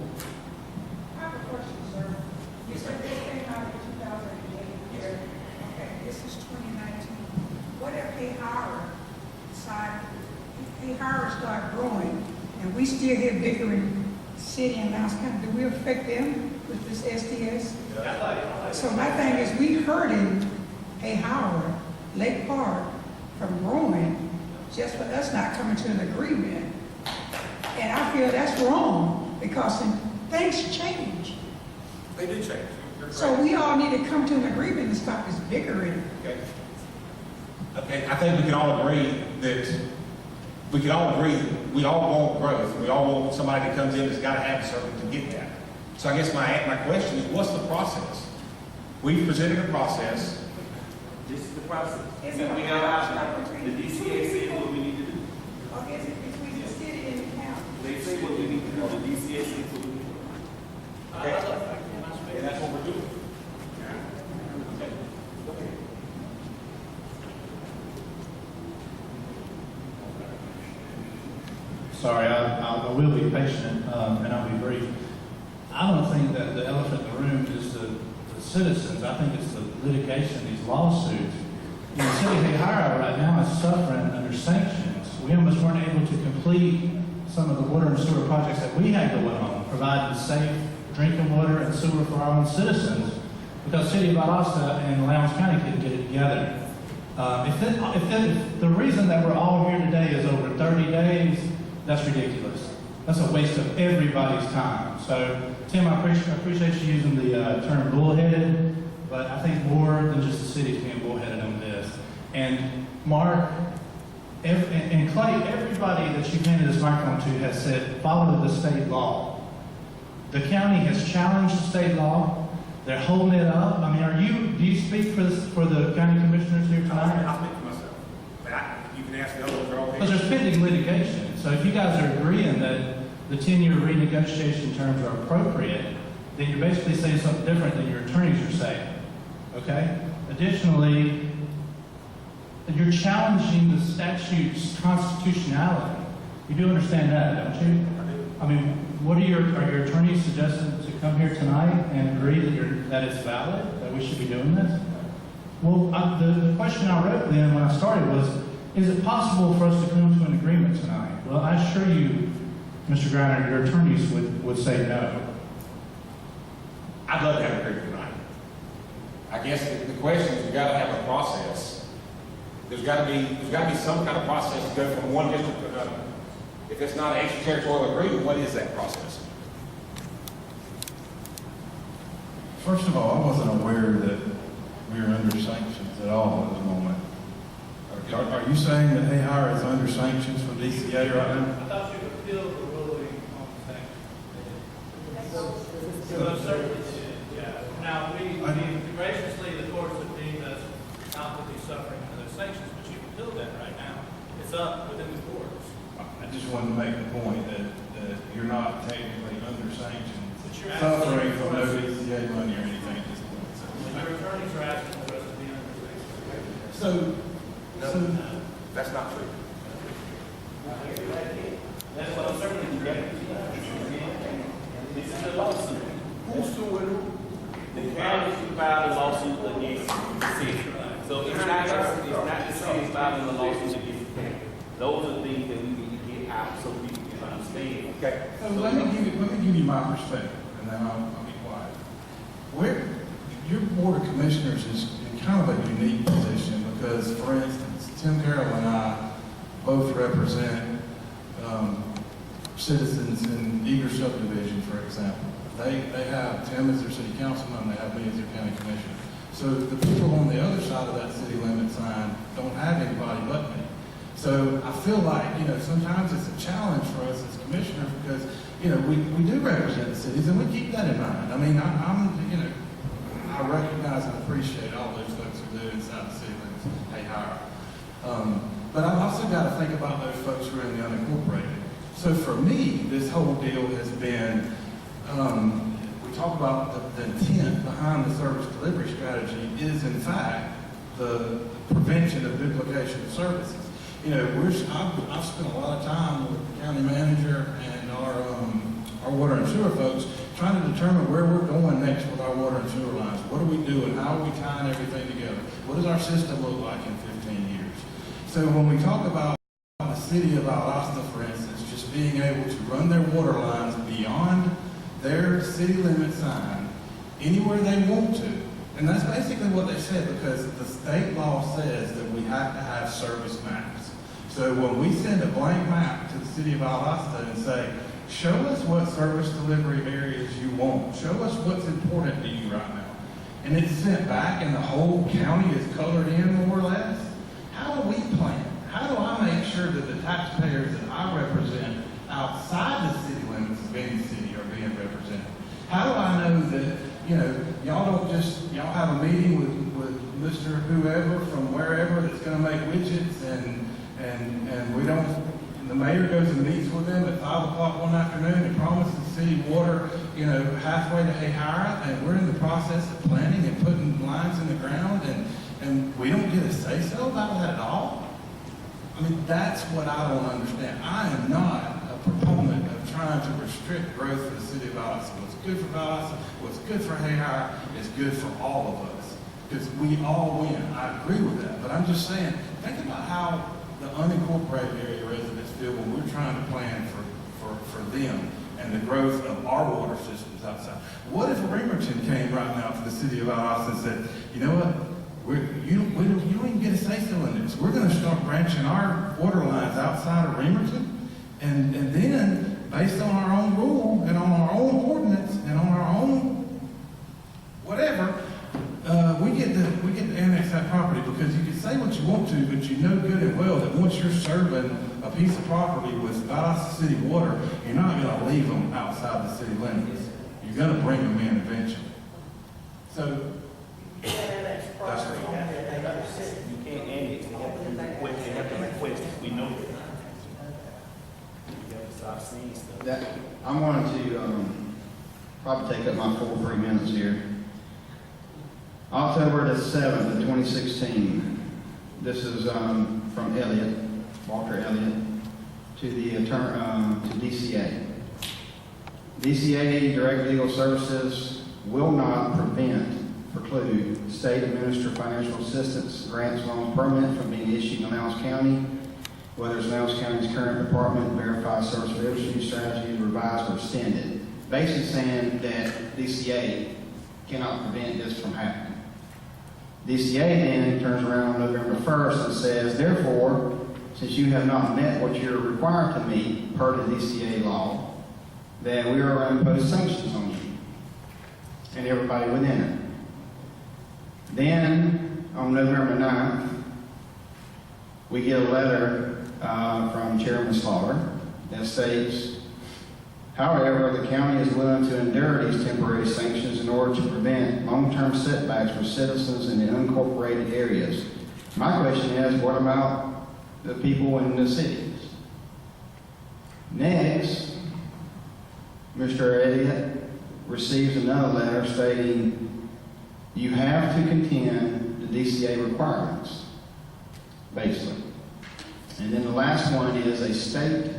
I have a question, sir. You said this came out in 2008 here. Okay, this is 2019. What if G.B.R start growing, and we still have bickering city and Lowndes County? Do we affect them with this SDS? So my thing is, we hurting G.B.R, Lake Park, from growing just for us not coming to an agreement. And I feel that's wrong, because things change. They do change. So we all need to come to an agreement and stop this bickering. Okay, I think we can all agree that we all want growth. We all want somebody that comes in that's got to have something to get that. So I guess my question is, what's the process? We've presented a process. This is the process. And we have options. The DCA said what we need to do. Or is it between the city and the county? They say what we need to do. The DCA says what we need to do. Okay. And that's what we're doing. Sorry, I will be patient, and I'll be brief. I don't think that the elephant in the room is the citizens. I think it's the litigation, these lawsuits. The city of G.B.R right now is suffering under sanctions. We almost weren't able to complete some of the water and sewer projects that we had going on, providing safe drinking water and sewer for our own citizens, because the city of Valdosta and Lowndes County couldn't get it together. If the reason that we're all here today is over 30 days, that's ridiculous. That's a waste of everybody's time. So, Tim, I appreciate you using the term bullheaded, but I think more than just the city's being bullheaded on this. And Mark, and Clay, everybody that you've handed this microphone to has said, follow the state law. The county has challenged the state law. They're holding it up. I mean, do you speak for the county commissioners here tonight? I'll speak for myself. You can ask the others. They're all here. Because there's pending litigation. So if you guys are agreeing that the 10-year renegotiation terms are appropriate, then you're basically saying something different than your attorneys are saying. Okay? Additionally, you're challenging the statute's constitutionality. You do understand that, don't you? I do. I mean, are your attorneys suggesting to come here tonight and agree that it's valid, that we should be doing this? Well, the question I wrote then when I started was, is it possible for us to come to an agreement tonight? Well, I assure you, Mr. Griner, your attorneys would say no. I'd love to have an agreement tonight. I guess the question is, we've got to have a process. There's got to be some kind of process to go from one district to another. If it's not an extraterritorial agreement, what is that process? First of all, I wasn't aware that we were under sanctions at all at the moment. Are you saying that G.B.R is under sanctions from DCA right now? I thought you appealed the ruling on sanctions. So certainly, yeah. Now, graciously, the courts have deemed us not to be suffering under those sanctions, but you appealed that right now. It's up within the courts. I just wanted to make the point that you're not technically under sanctions, But suffering from no DCA money or anything at this point. Your attorneys are asking for us to be under sanctions. So, That's not true. That's what I'm certainly getting. This is a lawsuit. Who's suing who? The county filed a lawsuit against the city. So it's not the city filing a lawsuit against the county. Those are things that we need to get out so people can understand. Okay. so let me give you my perspective, and then I'll be quiet. Your board of commissioners is in kind of a unique position because, for instance, Tim Carroll and I both represent citizens in Eager subdivision, for example. They have Tim as their city councilman, they have me as their county commissioner. So the people on the other side of that city limit sign don't have anybody but me. So I feel like, sometimes it's a challenge for us as commissioners because, we do represent the cities and we keep that in mind. I mean, I recognize and appreciate all those folks who live inside the city limits. Hey, hire. But I've also got to think about those folks who are in the unincorporated. So for me, this whole deal has been, we talk about the intent behind the service delivery strategy is in fact the prevention of duplication of services. I've spent a lot of time with the county manager and our water and sewer folks trying to determine where we're going next with our water and sewer lines. What are we doing? How are we tying everything together? What does our system look like in 15 years? So when we talk about the city of Valdosta, for instance, just being able to run their water lines beyond their city limit sign anywhere they want to, and that's basically what they said because the state law says that we have to have service maps. So when we send a blank map to the city of Valdosta and say, show us what service delivery areas you want, show us what's important to you right now, and it's sent back and the whole county is colored in more or less, how do we plan? How do I make sure that the taxpayers that I represent outside the city limits of any city are being represented? How do I know that, y'all have a meeting with Mr. Whoever from wherever that's going to make widgets and we don't, the mayor goes and meets with them at 5 o'clock one afternoon and promises city water, halfway to Hayhira, and we're in the process of planning and putting lines in the ground and we don't get a say-so about that at all? I mean, that's what I don't understand. I am not a proponent of trying to restrict growth for the city of Valdosta. What's good for Valdosta, what's good for Hayhira is good for all of us because we all win. I agree with that, but I'm just saying, think about how the unincorporated area residents feel when we're trying to plan for them and the growth of our water systems outside. What if Remerton came right now to the city of Valdosta and said, you know what, you don't even get a say-so in this. We're going to start branching our water lines outside of Remerton, and then, based on our own rule and on our own ordinance and on our own whatever, we get to annex that property because you can say what you want to, but you know good and well that once you're serving a piece of property with Valdosta City water, you're not going to leave them outside the city limits. You're going to bring them in eventually. So, that's right. You can't annex, they have to request, we know that. You have to stop saying stuff. I'm wanting to probably take up my full 3 minutes here. October the 7th of 2016. This is from Elliott, Walter Elliott, to the to DCA. DCA, Direct Legal Services, will not preclude state-administered financial assistance grants, loans, permit from being issued in Lowndes County, whether it's Lowndes County's current department verifies service delivery strategy, revised or extended. Basically saying that DCA cannot prevent this from happening. DCA then turns around November 1st and says, therefore, since you have not met what you're required to meet per the DCA law, then we are going to impose sanctions on you and everybody within it. Then, on November 9th, we get a letter from Chairman Slaughter that states, however, the county is willing to endure these temporary sanctions in order to prevent long-term setbacks for citizens in the unincorporated areas. My question is, what about the people in the cities? Next, Mr. Elliott receives another letter stating, you have to contend the DCA requirements, basically. And then the last one is a state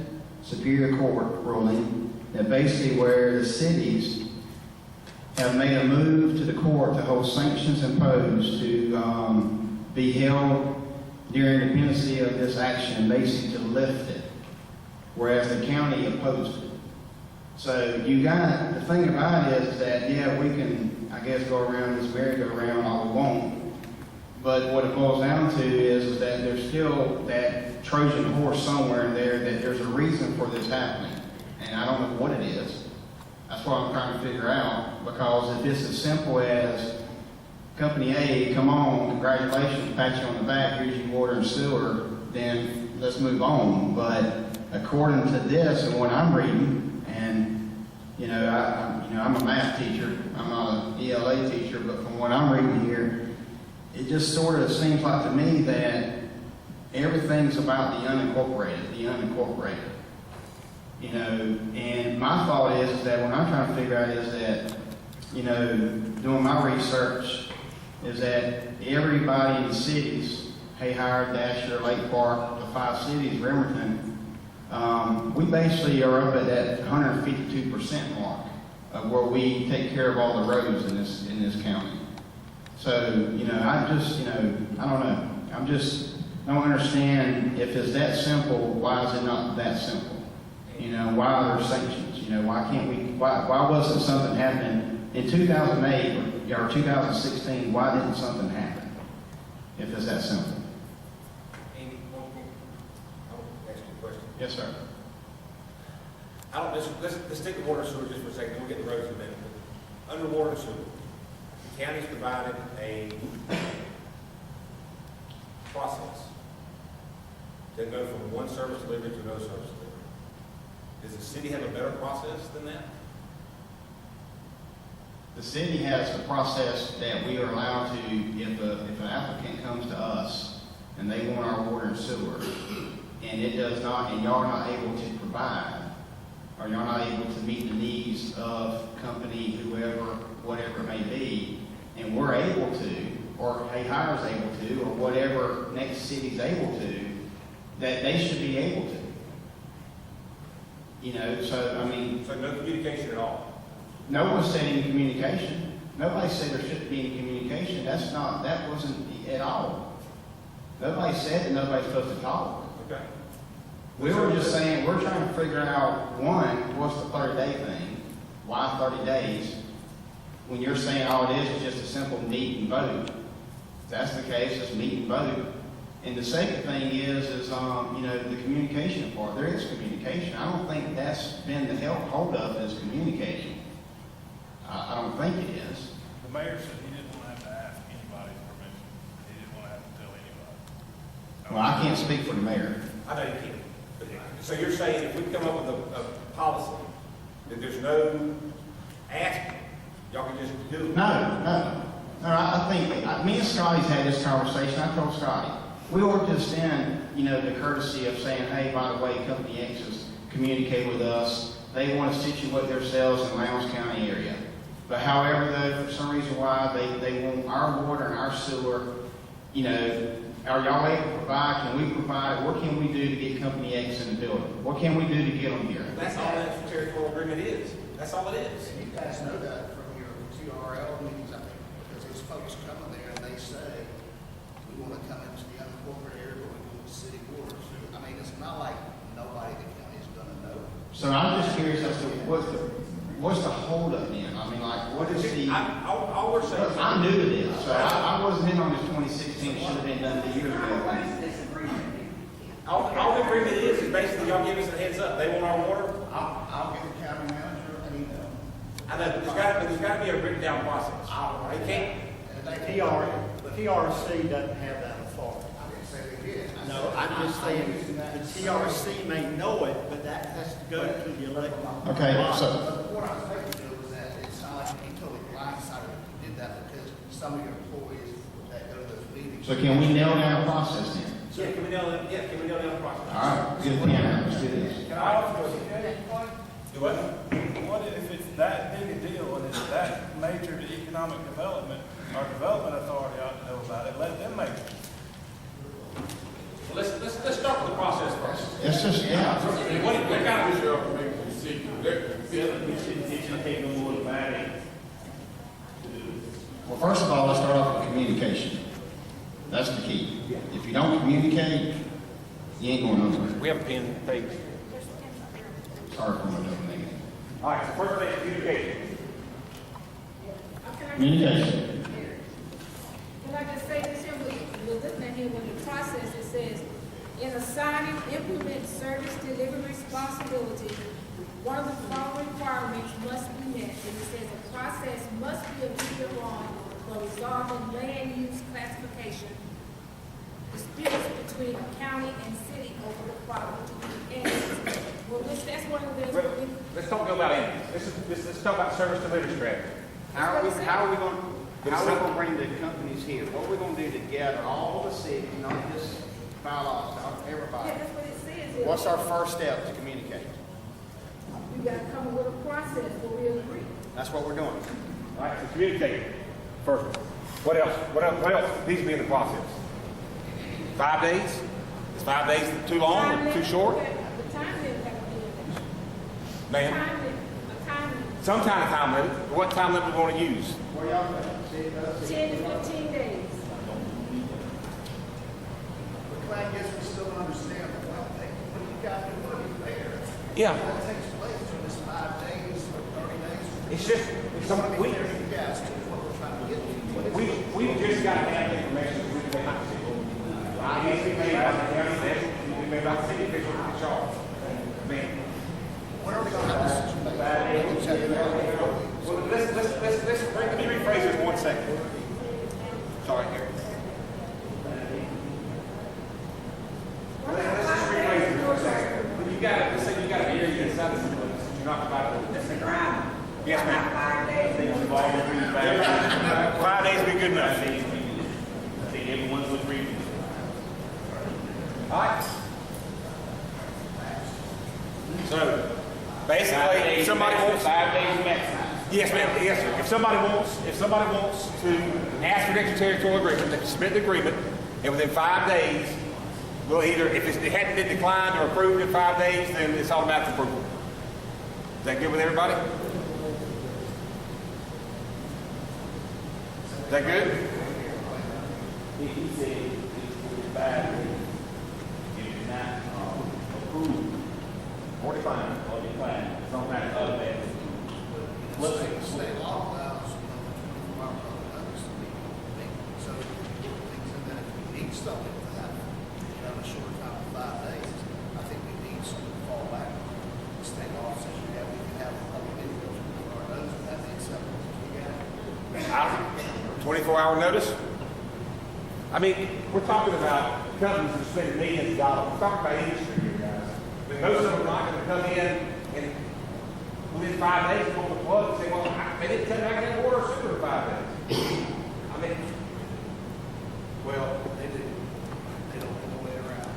Superior Court ruling that basically where the cities have made a move to the court to hold sanctions imposed to be held during the pendency of this action, basically to lift it, whereas the county opposed it. So the thing about it is that, yeah, we can, I guess, go around this merry-go-round all we want, but what it boils down to is that there's still that Trojan horse somewhere in there that there's a reason for this happening. And I don't know what it is. That's what I'm trying to figure out, because if it's as simple as Company A, come on, congratulations, pat you on the back, here's your water and sewer, then let's move on. But according to this and what I'm reading, and I'm a math teacher, I'm not an ELA teacher, but from what I'm reading here, it just sort of seems like to me that everything's about the unincorporated. And my thought is that what I'm trying to figure out is that, doing my research, is that everybody in the cities, Hayhire, Dasher, Lake Park, the 5 cities, Bremerton, we basically are up at that 152% mark of where we take care of all the roads in this county. So, I don't know. Don't understand if it's that simple, why is it not that simple? Why are there sanctions? Why wasn't something happening in 2008 or 2016? Why didn't something happen? If it's that simple. Amy, I want to ask you a question. Yes, sir. Let's take the water and sewer just for a second, we'll get the roads in a minute. Under water and sewer, the county's provided a process to go from one service delivery to another service delivery. Does the city have a better process than that? The city has a process that we are allowed to, if an applicant comes to us and they want our water and sewer, and it does not, and y'all are not able to provide, or you're not able to meet the needs of company, whoever, whatever it may be, and we're able to, or Hayhire's able to, or whatever next city's able to, that they should be able to. So no communication at all? No one said any communication. Nobody said there shouldn't be any communication. That wasn't at all. Nobody said that nobody's supposed to talk. Okay. We were just saying, we're trying to figure out, one, what's the 30-day thing? Why 30 days? When you're saying all it is just a simple meet and vote. If that's the case, it's meet and vote. And the second thing is the communication part. There is communication. I don't think that's been the hold up is communicating. I don't think it is. The mayor said he didn't want to have to ask anybody's permission. He didn't want to have to tell anybody. Well, I can't speak for the mayor. I know you can't. So you're saying if we come up with a policy that there's no asking, y'all can just do it? No, I think, me and Scotty's had this conversation. I told Scotty, we ought to extend, the courtesy of saying, hey, by the way, Company X has communicated with us. They want to situate themselves in the Lowndes County area. But however, though, for some reason why they want our water and our sewer, are y'all able to provide? Can we provide? What can we do to get Company X in the building? What can we do to get them here? That's all that territorial agreement is. That's all it is. And you guys know that from your TRL meetings, I think, because those folks come in there and they say, we want to come into the unincorporated area, but we want city water. So, I mean, it's not like nobody in the county is going to know. So I'm just curious as to what's the holdup then? I mean, what is the? All we're saying is I'm new to this, so I wasn't in on this 2016. It should have been done 2 years ago. all the agreement is basically y'all give us a heads up. They want our water. I'll get the county manager an email. I know, but there's got to be a written down process. They can't. The TRC doesn't have that authority. I didn't say they did. No, I'm just saying, the TRC may know it, but that has to go to the elected. Okay, so But what I was thinking of was that it's not like he totally blindsided who did that, because some of your employees that go to those meetings. can we nail down a process then? Yeah, can we nail down the process? All right, good plan. Let's do this. Can I offer a suggestion? Do what? What if it's that big a deal and it's that major to economic development, our development authority ought to know about it, let them make it. Well, let's start with the process first. It's just, yeah. What kind of Well, first of all, let's start off with communication. That's the key. If you don't communicate, you ain't going nowhere. We have a pen, paper. Sorry for my double negative. All right, so first thing, communication. Communication. Can I just say this here, we're looking at here with the process, it says, In assigning implement service delivery responsibility, one of the following requirements must be met. And it says a process must be agreed upon for resolving land use classification disputes between county and city over the property. And, well, that's one of the things. Let's don't go about any. Let's talk about service delivery strategy. How are we going to bring the companies here? What are we going to do to gather all the cities, not just bylaws, not everybody? Yeah, that's what it says here. What's our first step to communicate? We got to come up with a process where we agree. That's what we're doing. All right, so communicate first. What else? What else needs to be in the process? 5 days? Is 5 days too long or too short? The time limit got to be in there. Ma'am? A time limit. Some kind of time limit. What time limit we want to use? Where y'all at? 10 to 15 days. But I guess we still don't understand the one thing. When you got the money there, Yeah. that takes place in this 5 days or 30 days. It's just, we Yes, to what we're trying to get to. we've just got to have the information. We may not see it. It needs to be made by the county official, it needs to be made by the city official in charge. I mean, When are we going to have this? well, let me rephrase this 1 second. Sorry, here. Let's just rephrase this 1 second. You got to, let's say you got an area inside the city limits, you're not providing. That's the crime. Yes, ma'am. 5 days would be good enough. I think everyone's agreed. All right. So, basically, if somebody wants 5 days maximum. yes, ma'am, yes, sir. If somebody wants to ask for an extraterritorial agreement, they can submit the agreement, and within 5 days, we'll either, if it hadn't been declined or approved in 5 days, then it's automatic approval. Is that good with everybody? Is that good? He said it's 5 days. If it's not approved or declined, it's on that other bad. Let's say the state law allows, notice to be, so if you put things in that, if we need something to happen, in a short time of 5 days, I think we need something to fall back on. The state law says we can have a public input for our notice, and that's acceptable. We got 24-hour notice? I mean, we're talking about companies that spend millions of dollars. We're talking about industry here, guys. I mean, most of them are not going to come in and within 5 days pull the plug and say, well, they didn't tell me I can't water or sewer in 5 days. I mean, well, They do. They don't know the way around it.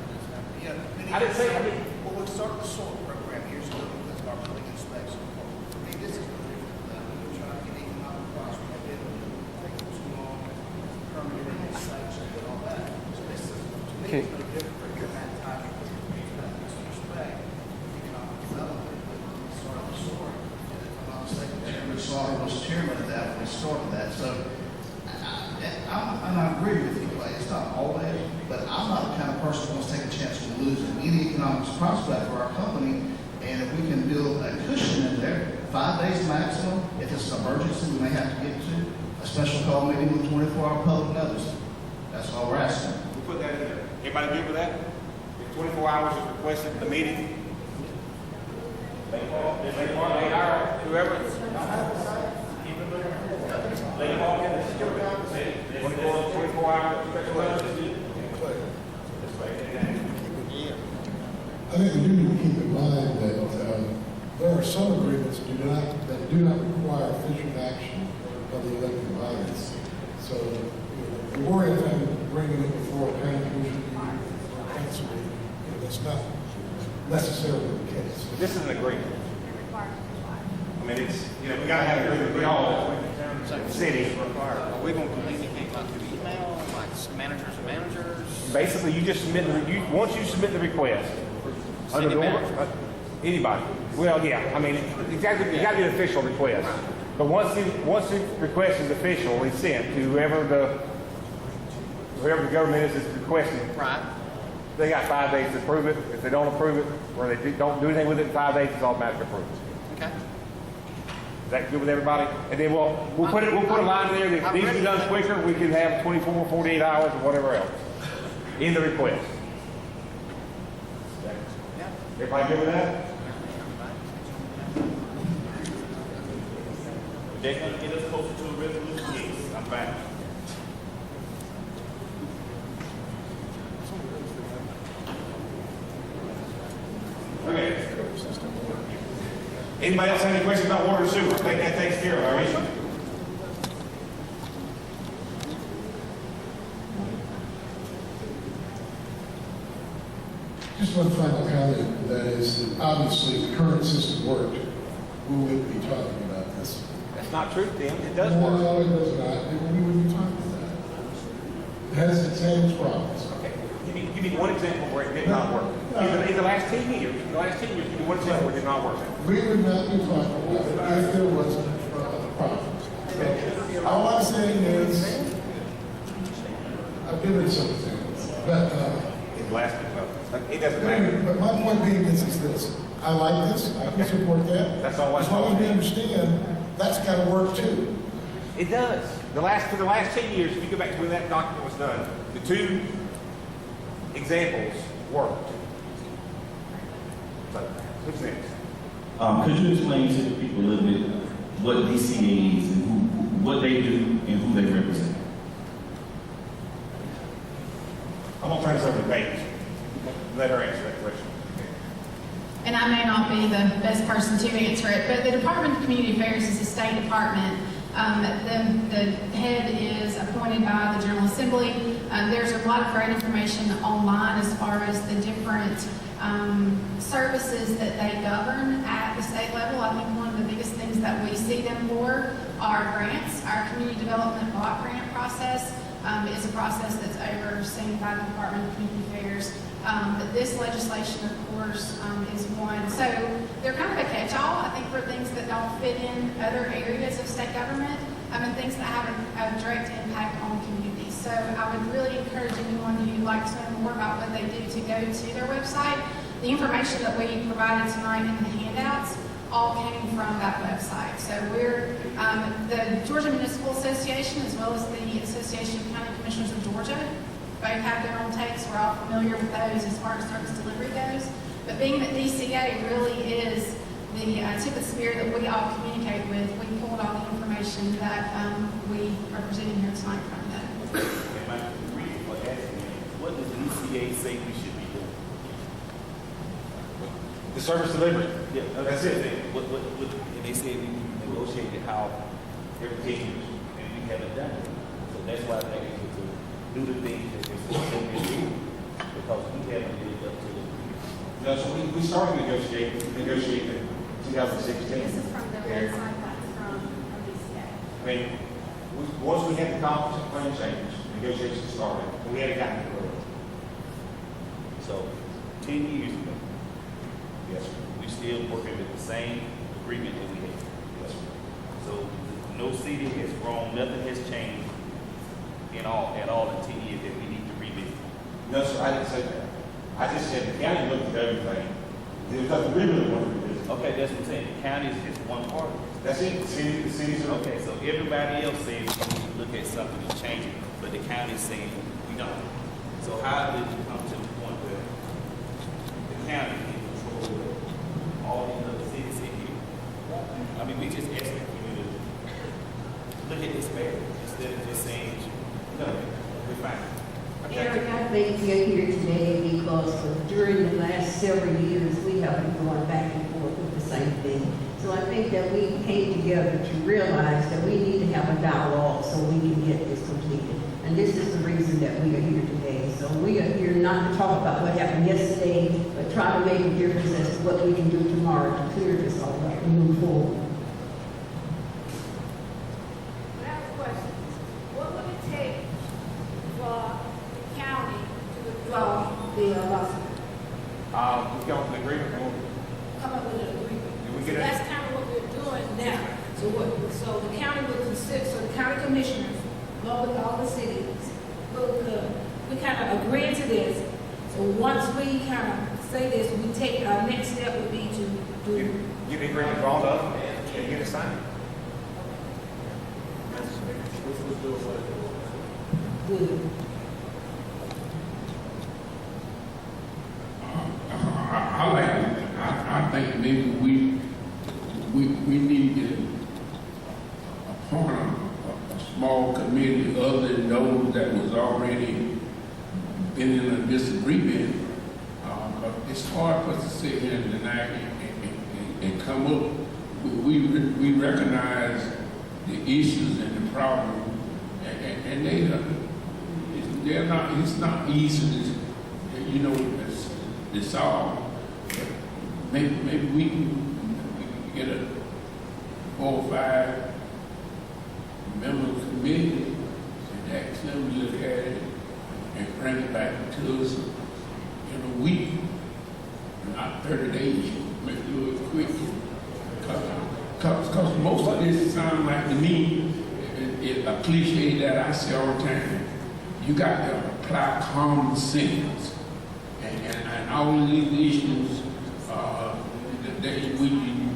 Yeah. I didn't say, I mean, Well, we started the soil program years ago because of our building inspection. For me, this is no different than that. We're trying to get economic prosperity. I've been taking too long, permitting and sanctions and all that. So this is, to me, it's no different from that type of respect, economic development, but we started the soil. And if I'm not mistaken, Chairman Slaughter was chairman of that when we started that. So I agree with you, it's not always, but I'm not the kind of person who wants to take a chance of losing any economic prospect for our company. And if we can build a cushion in there, 5 days maximum, if it's an emergency, we may have to get to a special call meeting with 24-hour public notice. That's all we're asking. we'll put that in there. Everybody good with that? If 24 hours is requested, the meeting, 8 hour, whoever. 24 hours, special notice. I think we do need to keep in mind that there are some agreements that do not require official action of the elected bodies. So, the worry of having to bring it before a planning commission or council meeting, that's not necessarily the case. This is an agreement. I mean, it's, we gotta have an agreement with all the city. Are we going to communicate like through email, like managers and managers? Basically, you just submit once you submit the request. Under the order, anybody. Well, yeah, I mean, it's got to be an official request. But once the request is official, it's sent to whoever the government is requesting. Right. They got 5 days to approve it. If they don't approve it, or they don't do anything with it in 5 days, it's automatically approved. Okay. Is that good with everybody? And then we'll put a line there that if it needs to be done quicker, we can have 24, 48 hours or whatever else in the request. Everybody good with that? If they're gonna get us closer to a resolution, yes, I'm fine. Okay. Anybody else have any questions about water and sewer? I think that takes care of our issue. Just one final comment, that is, that obviously, if the current system worked, we wouldn't be talking about this. That's not true, Tim. It does No, work. no, it does not, and we wouldn't be talking about it. It has its problems. Okay. Give me one example where it did not work. In the last 10 years, give me one example where it did not work. We would not be talking about it if there wasn't a problem. All I'm saying is, I've given some examples, but, It lasted well. It doesn't matter. but my point being is this, I like this, I can support that. That's all I As long as we understand, that's gotta work too. It does. For the last 10 years, if you go back to when that document was done, the two examples worked. So, who's next? Could you explain to the people a little bit what DCA is and what they do and who they represent? I'm gonna turn this over to Paige. Let her answer that question. And I may not be the best person to answer it, but the Department of Community Affairs is a state department. The head is appointed by the General Assembly. There's a lot of great information online as far as the different services that they govern at the state level. I think one of the biggest things that we see them for are grants. Our community development block grant process is a process that's overseen by the Department of Community Affairs. But this legislation, of course, is one. So they're kind of a catch-all, I think, for things that don't fit in other areas of state government, and things that have a direct impact on communities. So I would really encourage anyone who'd like to know more about what they do to go to their website. The information that we provided tonight in the handouts all came from that website. So we're the Georgia Municipal Association, as well as the Association of County Commissioners of Georgia, both have their own takes. We're all familiar with those as far as service delivery goes. But being that DCA really is the tip of the spear that we all communicate with, we pulled all the information that we are presenting here tonight from them. And my reason for asking you, what does DCA say we should be doing? The service delivery. Yeah, That's it. And they say we negotiated how every 10 years, and we haven't done it. So that's why they're able to do the things that they're supposed to do, because we haven't lived up to the. No, so we started negotiating in 2016. This is from the website, that's from DCA. I mean, once we had the conference of plan change, negotiations started, and we hadn't gotten to it. So 10 years ago, Yes, sir. we still working with the same agreement that we had. Yes, sir. So no city has grown, nothing has changed at all in 10 years that we need to revisit. No, sir, I didn't say that. I just said the county looked at everything. There was nothing we really wanted to do. Okay, that's what I'm saying. The county is just one part of it. That's it. The cities are Okay, so everybody else says we need to look at something and change it, but the county's saying we don't. So how did you come to the point where the county can control all these other cities in here? I mean, we just asking for you to look at this matter instead of just saying, no, we're fine. Eric, I think you're here today because during the last several years, we have been going back and forth with the same thing. So I think that we came together to realize that we need to have a dialogue so we can get this completed. And this is the reason that we are here today. So we are here not to talk about what happened yesterday, but try to make a difference as to what we can do tomorrow to clear this all up and move forward. I have a question. What would it take for the county to withdraw the lawsuit? we come up with an agreement. Come up with an agreement. we So get that's kind of what we're doing now. So the county will consider, so the county commissioners, go with all the cities, we kind of agree to this. So once we kind of say this, we take, our next step would be to do. Get the agreement drawn up and get it signed. Good. I like we need to appoint a small committee other than those that was already been in a disagreement. But it's hard for us to sit here tonight and come up. We recognize the issues and the problem, and they're not. It's not easy to solve. Maybe we can get a 4 or 5 member committee and ask them to look at it and bring it back to us in a week, not 30 days. Make it a little quick. Because most of this sounds like to me a cliche that I say all the time. You got to apply common sense. And all of these issues,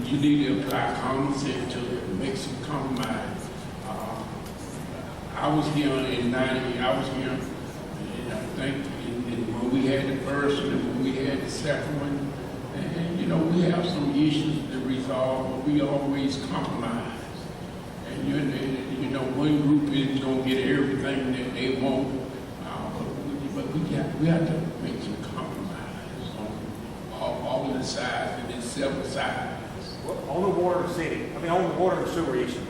you need to apply common sense to it and make some compromise. I was here in 90, I was here, and I think when we had the first one and when we had the second one, and we have some issues to resolve, but we always compromise. And one group isn't going to get everything that they want, but we have to make some compromise on all of the sides and then several sides. On the water on the water and sewer issue,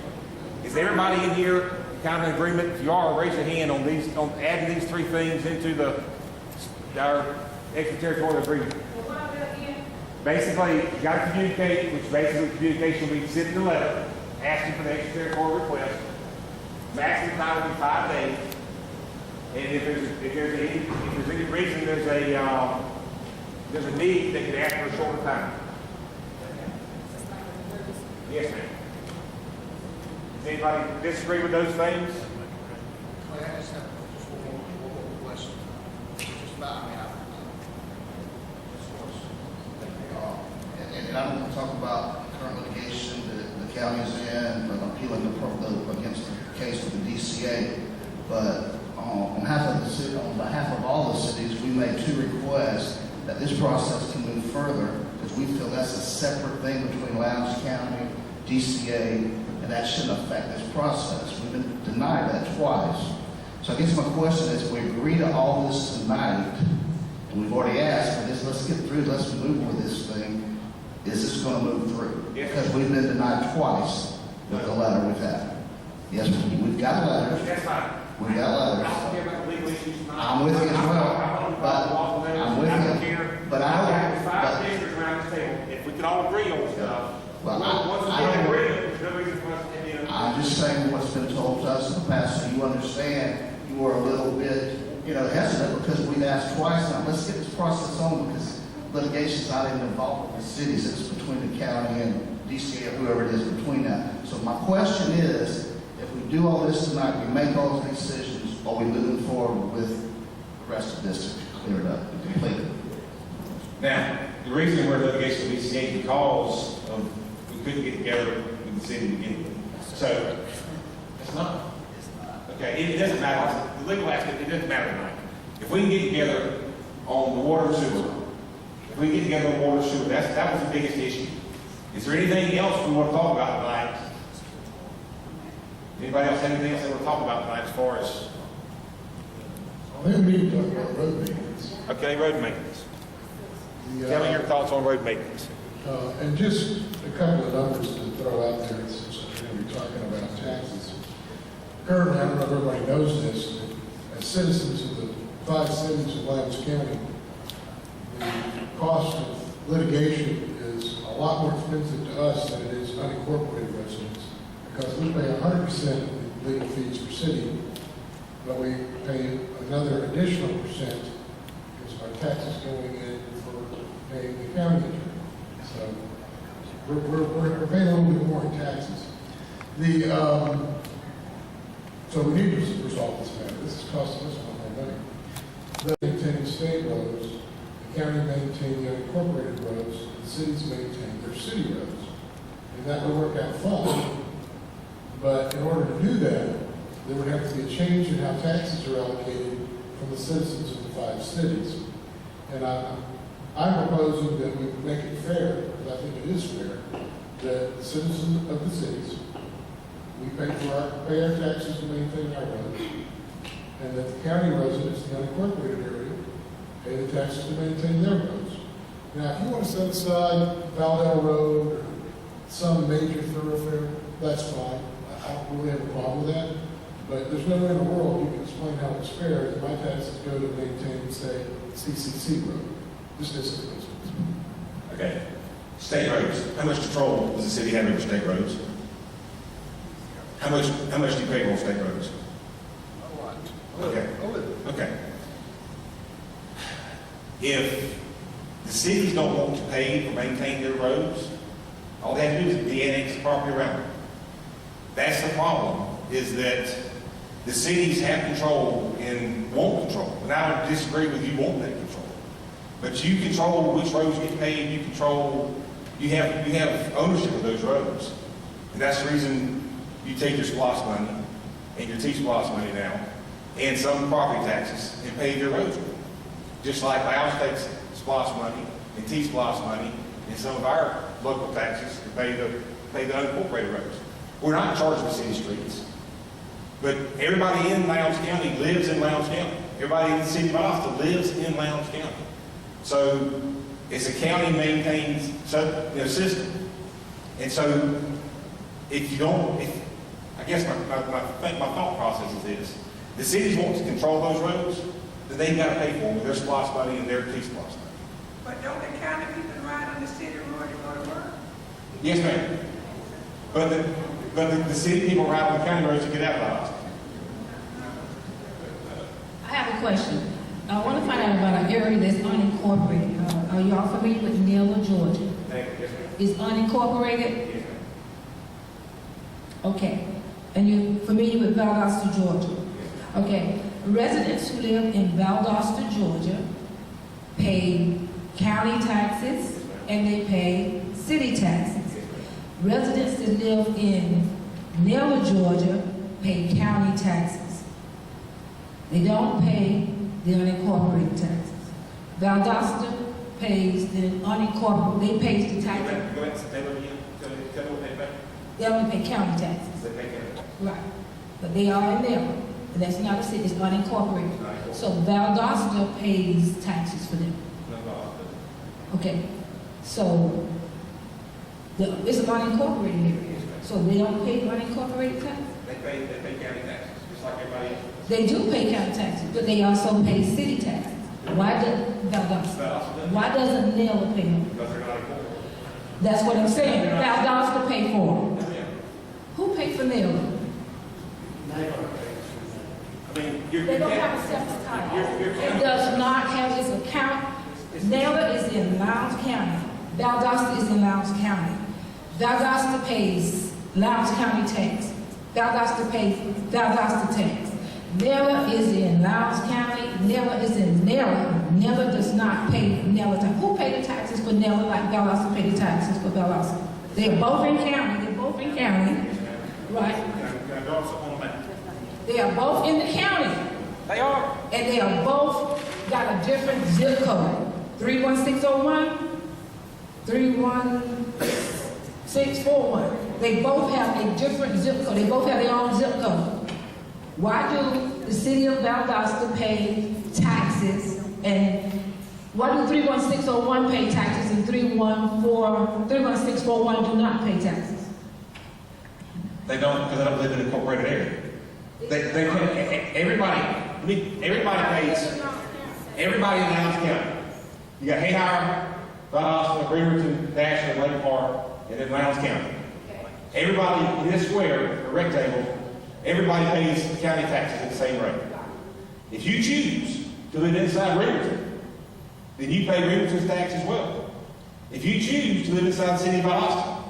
is everybody in here kind of in agreement? If you are, raise your hand on adding these 3 things into our extraterritorial agreement. Basically, you got to communicate, which basically communication will be sent in a letter, asking for the extraterritorial request. Maximum time will be 5 days. And if there's any reason there's a need, they can ask for a shorter time. Yes, ma'am. Does anybody disagree with those things? I just have one more question. Just about, and I don't want to talk about current litigation that the county is in, but appealing against the case of the DCA. But on behalf of all the cities, we made 2 requests that this process can move further, because we feel that's a separate thing between Lowndes County, DCA, and that shouldn't affect this process. We've been denied that twice. So I guess my question is, if we agree to all this tonight, and we've already asked for this, let's get through, let's move with this thing. Is this going to move through? Yes. Because we've been denied twice with the letter we've had. Yes, we've got letters. That's fine. We've got letters. I don't care about the legal issues tonight. I'm with you as well. I'm with you. But I got 5 fingers around the table. If we can all agree on stuff, Well, once we can agree, there's no reason for us to get in. I'm just saying what's been told to us in the past, so you understand you were a little bit, hesitant because we've asked twice now. Let's get this process on, because litigation's not even involved with the cities. It's between the county and DCA or whoever it is between that. So my question is, if we do all this tonight, we make all those decisions, are we moving forward with the rest of this to clear it up and complete it? Now, the reason we're in litigation with DCA is because we couldn't get together with the city to begin with. So, it's not. Okay, it doesn't matter. The legal aspect, it doesn't matter tonight. If we can get together on the water and sewer, that was the biggest issue. Is there anything else we want to talk about tonight? Anybody else have anything else they want to talk about tonight as far as? We need to talk about road maintenance. Okay, road maintenance. Tell me your thoughts on road maintenance. And just a couple of numbers to throw out there since we're going to be talking about taxes. Currently, I don't know if everybody knows this, but as citizens of the 5 cities of Lowndes County, the cost of litigation is a lot more expensive to us than it is unincorporated residents, because we pay 100% of the legal fees for city, but we pay another additional percent because our taxes going in for paying the county attorney. So we're paying a little bit more in taxes. So we need to resolve this matter. This is costing us more money. Maintaining state roads, the county maintain the unincorporated roads, the cities maintain their city roads. And that would work out fine. But in order to do that, there would have to be a change in how taxes are allocated from the citizens of the 5 cities. And I'm proposing that we make it fair, because I think it is fair, that the citizens of the cities, we pay our taxes to maintain our roads, and that the county residents in the unincorporated area pay the taxes to maintain their roads. Now, if you want to set aside Valdell Road or some major thoroughfare, that's fine. I don't really have a problem with that. But there's no way in the world you can explain how it's fair that my taxes go to maintain, say, CCC Road. Just as an instance. Okay. State roads. How much control does the city have over state roads? How much do you pay for state roads? A lot. Okay. A little. Okay. If the cities don't want to pay or maintain their roads, all they have to do is de-annex the property around them. That's the problem, is that the cities have control and won't control. And I don't disagree with you wanting that control. But you control which roads get paid, you have ownership of those roads. And that's the reason you take your SPLOST money and your T-SPLOST money now and some property taxes and pay your roads with. Just like Lowndes takes SPLOST money and T-SPLOST money and some of our local taxes to pay the unincorporated roads. We're not in charge of the city streets. But everybody in Lowndes County lives in Lowndes County. Everybody in the city of Valdosta lives in Lowndes County. So it's a county-maintained system. And so if you don't, I guess my thought process is this. The cities want to control those roads, then they've got to pay for them with their SPLOST money and their T-SPLOST money. But don't the county people ride on the city road to go to work? Yes, ma'am. But the city people ride on the county roads to get out of the house. I have a question. I want to find out about an area that's unincorporated. Are you all familiar with Nella, Georgia? It's unincorporated? Yes, ma'am. Okay. And you're familiar with Valdosta, Georgia? Okay. Residents who live in Valdosta, Georgia pay county taxes and they pay city taxes. Residents that live in Nella, Georgia pay county taxes. They don't pay the unincorporated taxes. Valdosta pays the unincorporated, they pay the taxes. Go ahead, say that again. Tell me what they pay. They only pay county taxes. They pay county taxes. Right. But they are in there. And that's not a city, it's unincorporated. So Valdosta pays taxes for them. Okay. So it's an unincorporated area. So they don't pay unincorporated taxes? They pay county taxes, just like everybody else. They do pay county taxes, but they also pay city taxes. Why does Valdosta? Why doesn't Nella pay them? Because they're not incorporated. That's what I'm saying. Valdosta pay for them. Who paid for Nella? I mean, They don't have a separate title. It does not have its account. Nella is in Lowndes County. Valdosta is in Lowndes County. Valdosta pays Lowndes County tax. Valdosta pays Valdosta tax. Nella is in Lowndes County. Nella is in Nella. Nella does not pay Nella tax. Who pay the taxes for Nella like Valdosta pay the taxes for Valdosta? They're both in county. They're both in county. Right? Can I draw something on that? They are both in the county. They are. And they are both got a different zip code. 31601, 31641. They both have a different zip code. They both have their own zip code. Why do the city of Valdosta pay taxes and why do 31601 pay taxes and 31641 do not pay taxes? They don't, because they don't live in an incorporated area. Everybody pays, everybody in Lowndes County. You got Hayhire, Valdosta, Bremerton, Nashville, Lake Park, and then Lowndes County. Everybody in this square, a rectangle, everybody pays county taxes at the same rate. If you choose to live inside Bremerton, then you pay Bremerton's tax as well. If you choose to live inside the city of Valdosta,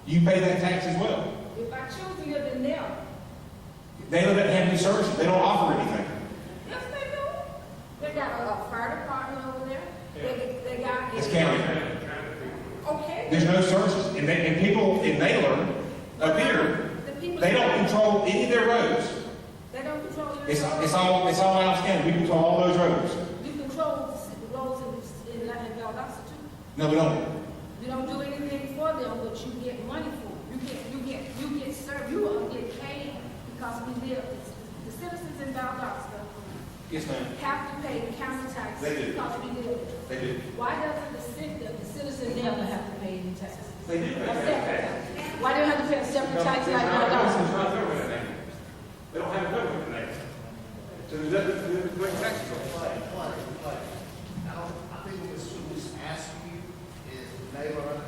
you pay that tax as well. If I choose to live in there, They don't have any services. They don't offer anything. yes they do. They got a fire department over there. They got. It's county. Okay. There's no services. And people in Naylor up here, they don't control any of their roads. They don't control your It's all Lowndes County. We control all those roads. You control the roads in Valdosta too. No, we don't. You don't do anything for them. them what you get money for. You get served, you will get paid because we live, the citizens in Valdosta Yes, ma'am. have to pay county taxes They do. because we live there. They do. Why doesn't the citizen never have to pay any taxes? They do. A separate tax. Why do you have to pay a separate tax like There's Valdosta? not a government in there. They don't have a government in there. So there's nothing to do with doing taxes. I think what Ms. asked you is neighborhood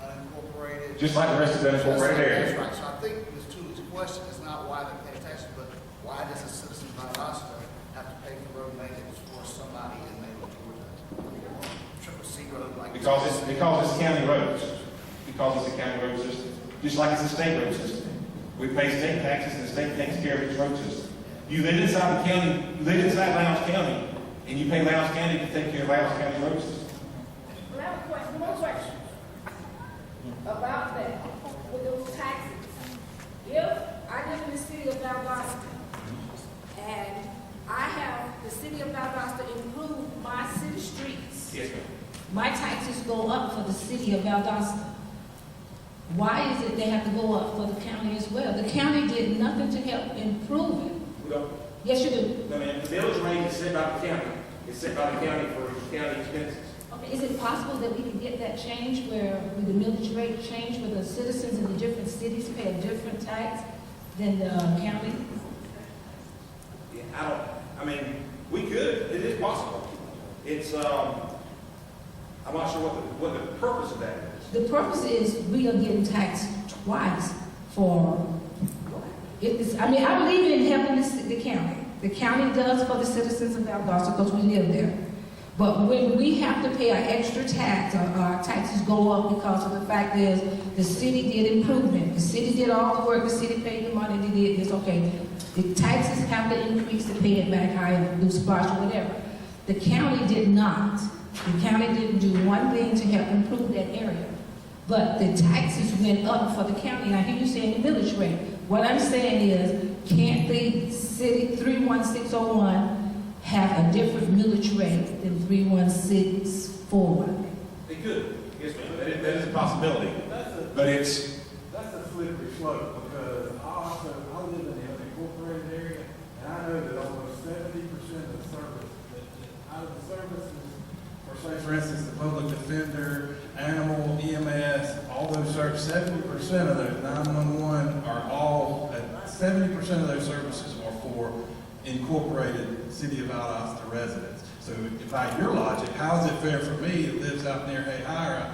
unincorporated. Just like the rest of the unincorporated areas. That's right. So I think Ms. Tooley's question is not why they pay taxes, but why does a citizen of Valdosta have to pay for road maintenance for somebody in neighborhood Georgia? Triple C road like. Because it's county roads. Because it's a county road system. Just like it's a state road system. We pay state taxes and the state takes care of its road system. You live inside the county, you live inside Lowndes County, and you pay Lowndes County to take care of Lowndes County road system. Well, I have a question, one more question about that, with those taxes. If I live in the city of Valdosta, and I have the city of Valdosta improve my city streets, Yes, ma'am. my taxes go up for the city of Valdosta. Why is it they have to go up for the county as well? The county did nothing to help improve it. We don't. Yes, you do. No, ma'am. The millage rate is set by the county. It's set by the county for county expenses. Okay, is it possible that we can get that change where with the millage rate change where the citizens in the different cities pay a different tax than the county? Yeah, we could. It is possible. It's, I'm not sure what the purpose of that is. The purpose is we are getting taxed twice for, I believe in helping the county. The county does for the citizens of Valdosta because we live there. But when we have to pay an extra tax, our taxes go up because of the fact is the city did improvement. The city did all the work, the city paid the money, they did this, okay. The taxes have to increase to pay it back higher, do splash or whatever. The county did not. The county didn't do one thing to help improve that area. But the taxes went up for the county. And I hear you saying the millage rate. What I'm saying is, can't the city 31601 have a different millage rate than 31641? It could. Yes, ma'am. That is a possibility. But it's. That's a slippery slope because I live in the unincorporated area and I know that almost 70% of the service, out of the services, For instance, the public defender, animal, EMS, all those services, 70% of those, 911 are all, 70% of those services are for incorporated City of Valdosta residents. So by your logic, how is it fair for me that lives out near Hayhira?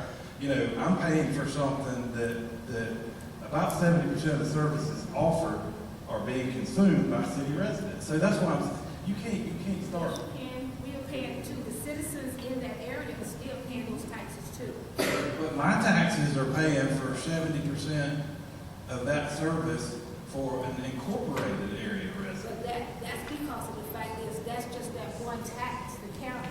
I'm paying for something that about 70% of the services offered are being consumed by city residents. So that's why you can't start. And we are paying to the citizens in that area are still paying those taxes too. But my taxes are paying for 70% of that service for an incorporated area resident. But that's because of the fact is that's just that one tax, the county.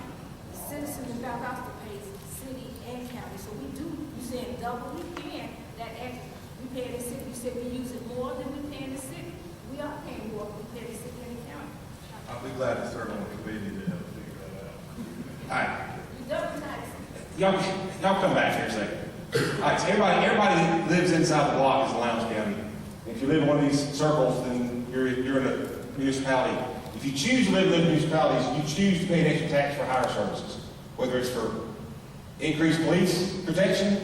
The citizens in Valdosta pays city and county. So we do, you said double, we paying that extra. We pay the city, you said we use it more than we pay in the city. We are paying more than we pay the city and the county. I'll be glad to serve on the committee to help figure that out. All right. We double tax. Y'all come back here a second. All right, so everybody lives inside the block is Lowndes County. If you live in one of these circles, then you're in a municipality. If you choose to live in those municipalities, you choose to pay an extra tax for higher services, whether it's for increased police protection,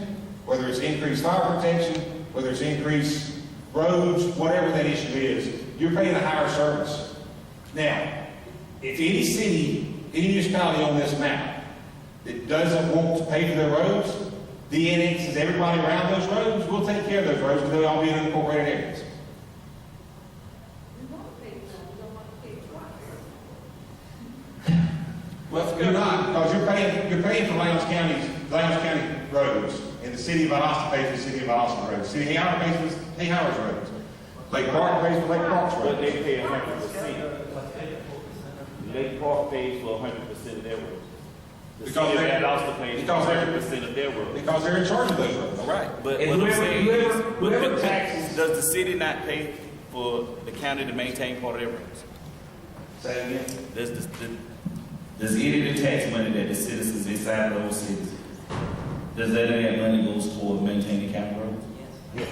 whether it's increased fire protection, whether it's increased roads, whatever that issue is, you're paying a higher service. Now, if any city, any municipality on this map that doesn't want to pay for their roads, the annexes everybody around those roads, we'll take care of those roads because they'll all be in unincorporated areas. We won't pay for them, we don't want to pay twice. Well, you're not, because you're paying for Lowndes County roads, and the city of Valdosta pays for the city of Valdosta roads. City of Hayhira pays for Hayhira's roads. Lake Park pays for Lake Park's roads. But they pay 100%. Lake Park pays for 100% of their roads. The Because city of they're- Valdosta pays because they're- 100% of their roads. Because they're in charge of those roads. All right, but And what I'm saying is, whoever taxes. does the city not pay for the county to maintain part of their roads? Say it again. Does any of the tax money that the citizens inside of those cities Does that money goes toward maintaining county roads? Yes.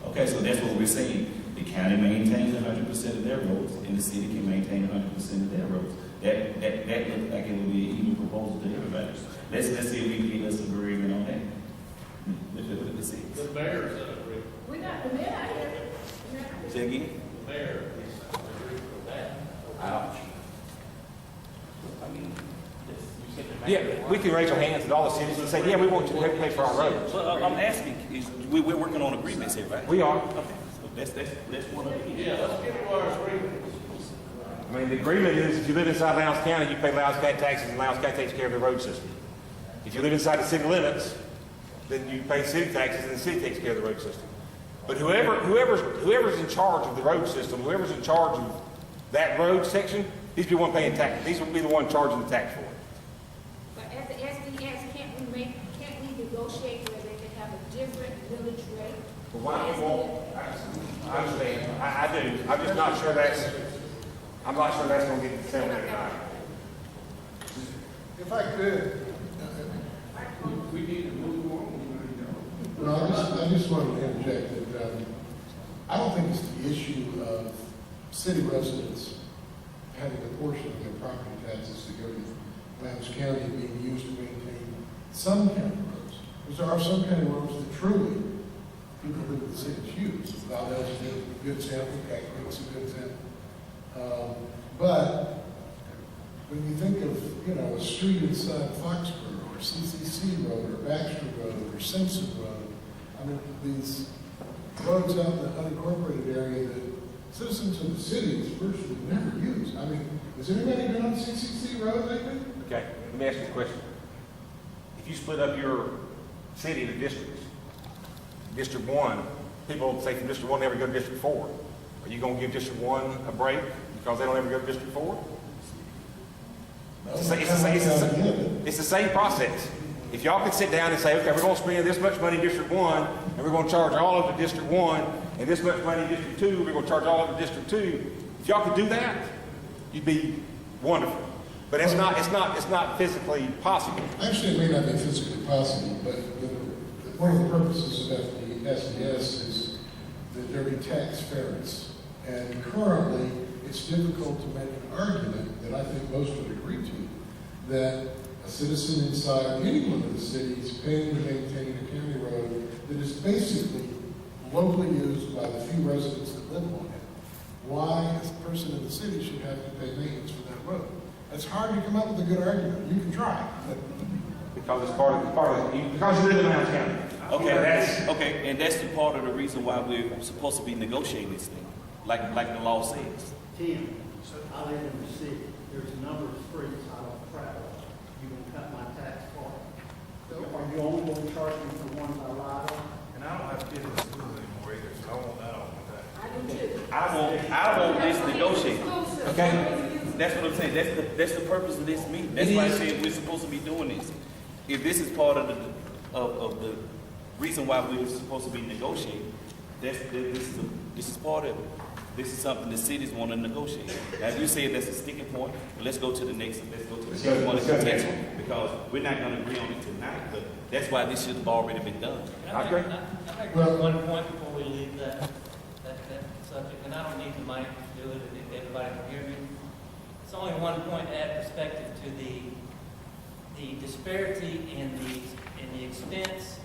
Okay, so that's what we're saying. The county maintains 100% of their roads, and the city can maintain 100% of their roads. That looks like it would be an even proposal to everybody. Let's see if we can get us an agreement on that. Let's look at the city. The mayor's agreed. We got the mayor out here. Say again? The mayor is agreed with that. Ouch. I mean, you said the mayor. Yeah, we can raise our hands at all the cities and say, yeah, we want you to pay for our roads. Well, I'm asking, we're working on agreements here, right? We are. Okay, so that's one of the. Yeah, let's get to our agreement. I mean, the agreement is if you live inside Lowndes County, you pay Lowndes County taxes, and Lowndes County takes care of the road system. If you live inside the city limits, then you pay city taxes, and the city takes care of the road system. But whoever's in charge of the road system, whoever's in charge of that road section, these will be the one paying tax. These will be the one charging the tax for it. But as the SDS, can't we negotiate where they can have a different village rate? But why we won't, I understand, I do. I'm just not sure that's going to get disseminated tonight. If I could, We need to move on. well, I just wanted to interject that I don't think it's the issue of city residents having a portion of their property taxes to go to Lowndes County being used to maintain some county roads. Because there are some county roads that truly people who live in the cities use. Lowndes is a good sample, Cat Creek's a good sample. But when you think of, a street inside Foxborough or CCC Road or Baxter Road or Simpson Road, I mean, these roads out in the unincorporated area that citizens of the cities virtually never use. I mean, has anybody been on CCC Road lately? Okay, let me ask you a question. If you split up your city into districts, District 1, people say from District 1 they never go to District 4. Are you going to give District 1 a break because they don't ever go to District 4? It's the same process. If y'all could sit down and say, okay, we're going to spend this much money in District 1, and we're going to charge all of the District 1, and this much money in District 2, we're going to charge all of the District 2. If y'all could do that, you'd be wonderful. But it's not physically possible. Actually, it may not be physically possible, but one of the purposes of the SDS is that there be tax fairness. And currently, it's difficult to make an argument that I think most would agree to, that a citizen inside any one of the cities paying to maintain a county road that is basically locally used by the few residents that live on it, why a person in the city should have to pay maintenance for that road. It's hard to come up with a good argument. You can try, but because it's part of because you live in Lowndes County. Okay, and that's the part of the reason why we're supposed to be negotiating this thing, like the law says. Tim, I live in the city. There's a number of streets I don't travel. You can cut my tax part. So are you only going to charge me for ones I ride on? And I don't have kids in school anymore either, so I want that off my tax. I do too. I want this negotiated. Okay? That's what I'm saying. That's the purpose of this meeting. That's why I said we're supposed to be doing this. If this is part of the reason why we're supposed to be negotiating, this is part of it. This is something the cities want to negotiate. Now, if you say that's a sticking point, well, let's go to the next one. Because we're not going to agree on it tonight, but that's why this should have already been done. I think there's one point before we leave that subject, and I don't need the mic to do it if everybody can hear me. It's only one point to add perspective to the disparity in the expense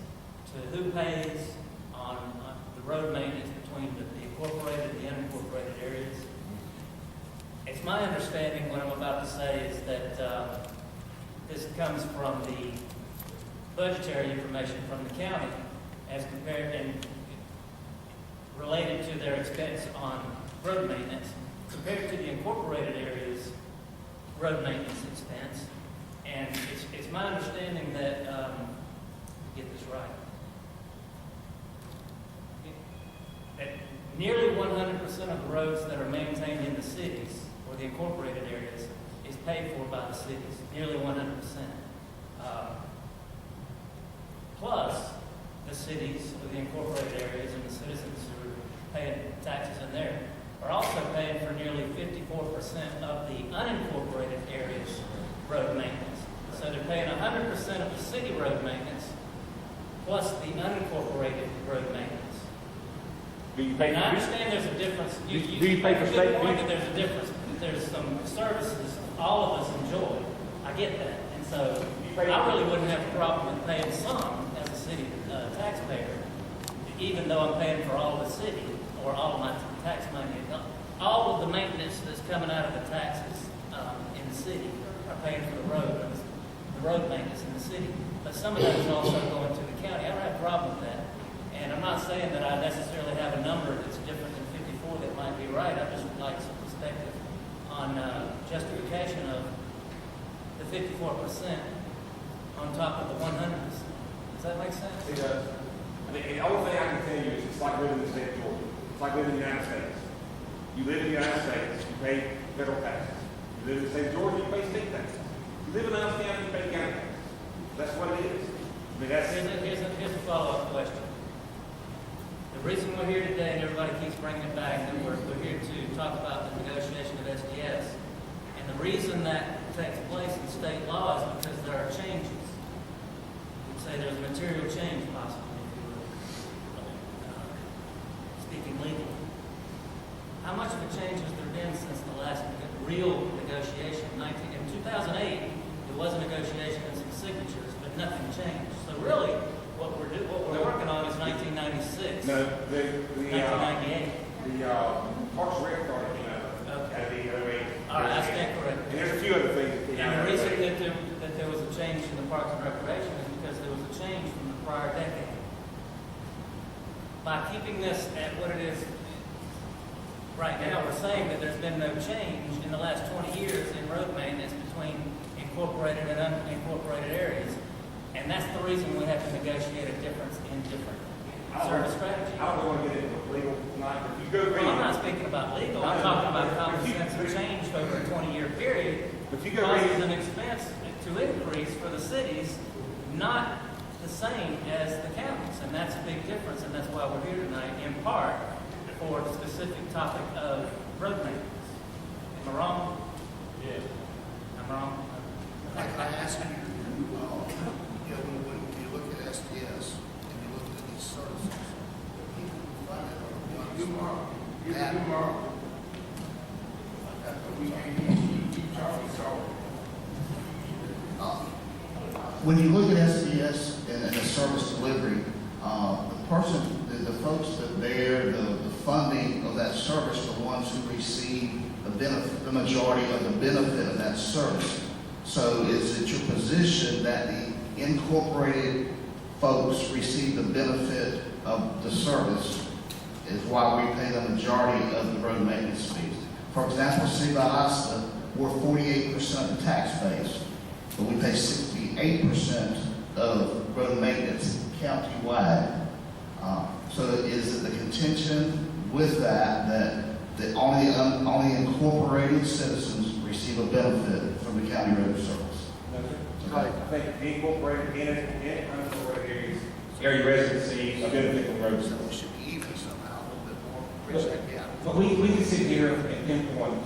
to who pays on the road maintenance between the incorporated and the unincorporated areas. It's my understanding what I'm about to say is that this comes from the budgetary information from the county as compared and related to their expense on road maintenance compared to the incorporated areas road maintenance expense. And it's my understanding that, get this right, that nearly 100% of the roads that are maintained in the cities or the incorporated areas is paid for by the cities, nearly 100%. Plus, the cities or the incorporated areas and the citizens who are paying taxes in there are also paying for nearly 54% of the unincorporated areas road maintenance. So they're paying 100% of the city road maintenance plus the unincorporated road maintenance. Do you pay And I for understand there's a difference. Do you pay for make a state good point fees? that there's a difference. There's some services all of us enjoy. I get that. And so I really wouldn't have a problem with paying some as a city taxpayer, even though I'm paying for all of the city or all of my tax money. All of the maintenance that's coming out of the taxes in the city are paying for the road maintenance in the city. But some of that is also going to the county. I don't have a problem with that. And I'm not saying that I necessarily have a number that's different than 54 that might be right. I just would like some perspective on justification of the 54% on top of the 100%. Does that make sense? It does. I mean, the only thing I can tell you is it's like living in the state of Georgia. It's like living in the United States. You live in the United States, you pay federal taxes. You live in the state of Georgia, you pay state taxes. You live in Lowndes County, you pay county taxes. That's what it is. I mean, that's Here's a follow-up question. The reason we're here today, and everybody keeps bringing it back, and we're here to talk about the negotiation of SDS. And the reason that takes place in state law is because there are changes. You'd say there's a material change possibly, if you will. Speaking legally. How much of a change has there been since the last real negotiation? In 2008, there was a negotiation and some signatures, but nothing changed. So really, what we're working on is 1996. No, 1998. The Parks and Rec project came out at the 08. All right, I stand corrected. And there's a few other things that came out. And the reason that there was a change in the Parks and Recreation is because there was a change from the prior decade. By keeping this at what it is right now, we're saying that there's been no change in the last 20 years in road maintenance between incorporated and unincorporated areas. And that's the reason we have to negotiate a difference in different service strategy. I don't want to get into legal tonight, but if you go read. Well, I'm not speaking about legal. I'm talking about common sense of change over a 20-year period. If you go causes read. an expense to increase for the cities, not the same as the counties. And that's a big difference, and that's why we're here tonight, in part, for the specific topic of road maintenance. Am I wrong? Yes. I'm wrong? I ask you, when you look at SDS and you look at these services, people who fund it are the ones who when you look at SDS and the service delivery, the folks that bear the funding of that service are the ones who receive the majority of the benefit of that service. So is it your position that the incorporated folks receive the benefit of the service is why we pay the majority of the road maintenance fees? For example, City of Valdosta, we're 48% of the tax base, but we pay 68% of road maintenance countywide. So is it the contention with that only incorporated citizens receive a benefit from the county road service? I think the incorporated and unincorporated area residency, a benefit from road service. It should be even somehow, a little bit more, bridge that gap. But we can sit here and pinpoint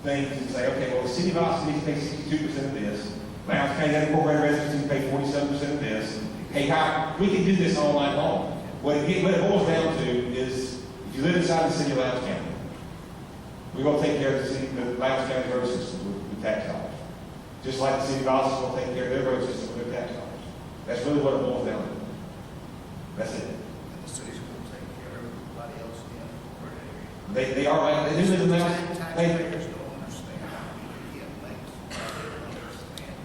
things and say, okay, well, the city of Austin needs to pay 62% of this. Lowndes County unincorporated residents pay 47% of this. Hey, we can do this all night long. What it boils down to is, if you live inside the city of Lowndes County, we're going to take care of the Lowndes County road system with tax dollars. Just like the city of Austin will take care of their road system with their tax dollars. That's really what it boils down to. That's it. And the city's going to take care of everybody else in the unincorporated area. They are, they do live in Lowndes. Taxpayers don't understand how you get things.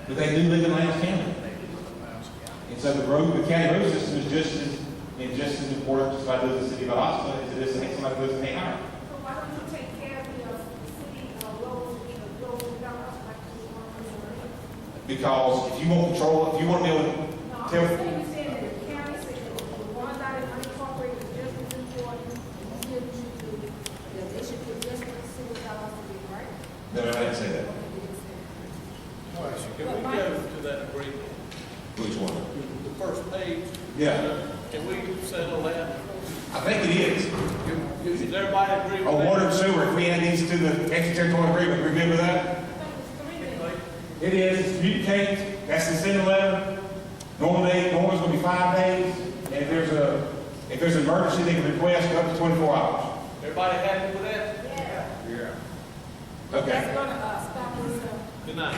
But they do live in Lowndes County. And so the county road system is just as important to somebody who lives in the city of Valdosta as it is to somebody who lives in Hayhire. So why don't you take care of the city roads without us like you want to do? Because if you want control, if you want to be able to No, I'm tell. just saying that the county said the ones out in unincorporated is just as important, and here we should do, that they should do just what the city of us to do, right? No, I didn't say that. Can we go to that agreement? Which one? The first page? Yeah. Can we settle that? I think it is. Does everybody agree with On that? water and sewer, if we add these to the extraterritorial agreement, we good with that? It is, communicate, that's the send letter. Normal is going to be 5 days. And if there's an emergency, they can request up to 24 hours. Everybody happy with that? Yeah. That's Okay. gonna stop us. Good night.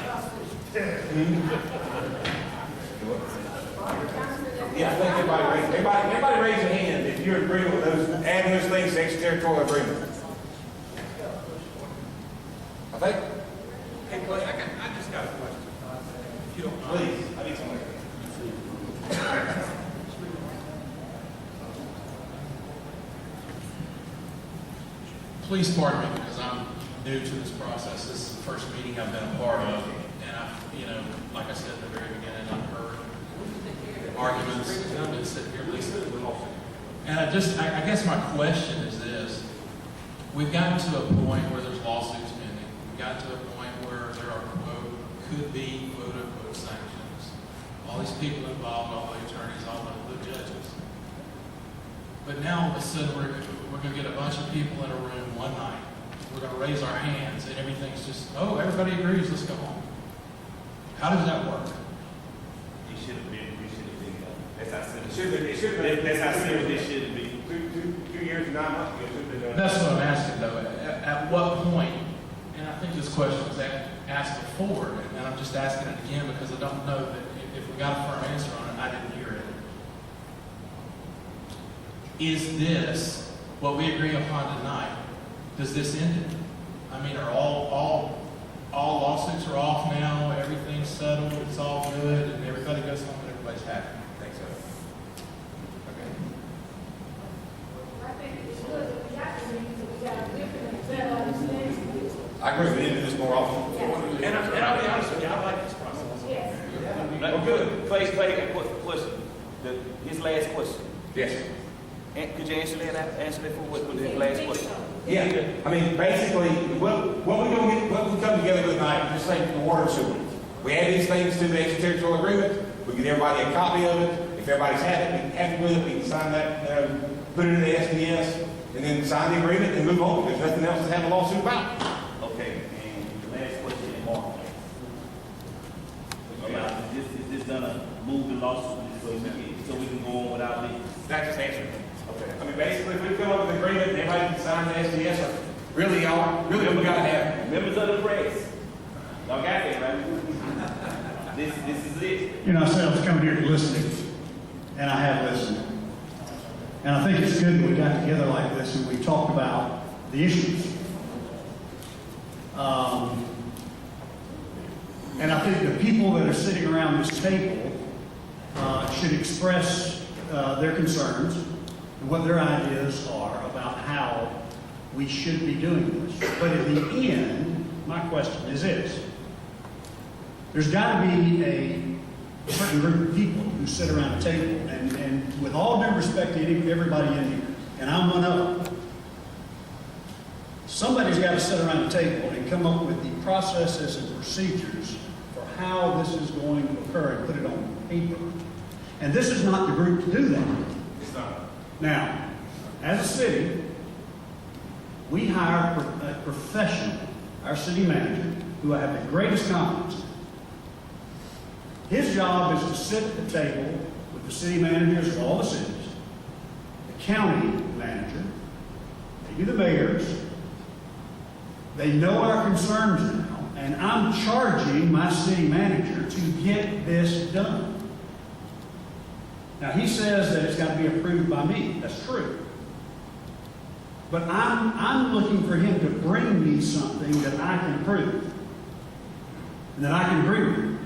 Yeah, I think everybody raise your hand if you're agreeing with those, adding those things to extraterritorial agreement. I think. Hey, Clay, I just got a question. If you don't mind. Please, I need somebody. Please pardon me because I'm new to this process. This is the first meeting I've been a part of. And like I said at the very beginning, I've heard arguments. And I've been sitting here listening. And I guess my question is this. We've gotten to a point where there's lawsuits pending. We've gotten to a point where there are could be quote unquote sanctions. All these people involved, all the attorneys, all the judges. But now all of a sudden we're going to get a bunch of people in a room one night. We're going to raise our hands and everything's just, oh, everybody agrees, let's go home. How does that work? It should have been, that's how simple. It should have been. That's how simple it should have been. 2 years and 9 months ago, it should have been done. That's what I'm asking though. At what point, and I think this question was asked before, and I'm just asking it again because I don't know that if we got a firm answer on it, I didn't hear it. Is this what we agree upon tonight? Does this end it? I mean, are all lawsuits are off now, everything's settled, it's all good, and everybody goes home and everybody's happy? I think so. Okay. I think it's good that we got to read, so we got a different and better understanding. I agree, we need to do this more often. And I'll be honest with you, I like this process. Yes. Well, good. Clay, question. His last question. Yes. Could you answer that for what was his last question? Yeah, I mean, basically, what we come together with tonight, just like the water and sewer. We add these things to the extraterritorial agreement, we give everybody a copy of it. If everybody's happy with it, we can sign that, put it in the SDS, and then sign the agreement and move on. There's nothing else to have a lawsuit about. Okay, and the last question, Mark. Is this gonna move the lawsuit so we can go on without it? That just answered it. Okay. I mean, basically, if we come up with an agreement, and everybody can sign the SDS, really what we gotta have. Members of the press, y'all got that, right? This is it. You know, I said I was coming here to listen, and I have listened. And I think it's good that we got together like this and we talked about the issues. And I think the people that are sitting around this table should express their concerns and what their ideas are about how we should be doing this. But in the end, my question is this. There's got to be a certain group of people who sit around a table, and with all due respect to everybody in here, and I'm one of them, somebody's got to sit around a table and come up with the processes and procedures for how this is going to occur and put it on paper. And this is not the group to do that. It's not. Now, as a city, we hire a professional, our city manager, who I have the greatest confidence in. His job is to sit at the table with the city managers of all the cities, the county manager, maybe the mayors. They know our concerns now, and I'm charging my city manager to get this done. Now, he says that it's got to be approved by me. That's true. But I'm looking for him to bring me something that I can approve and that I can agree with.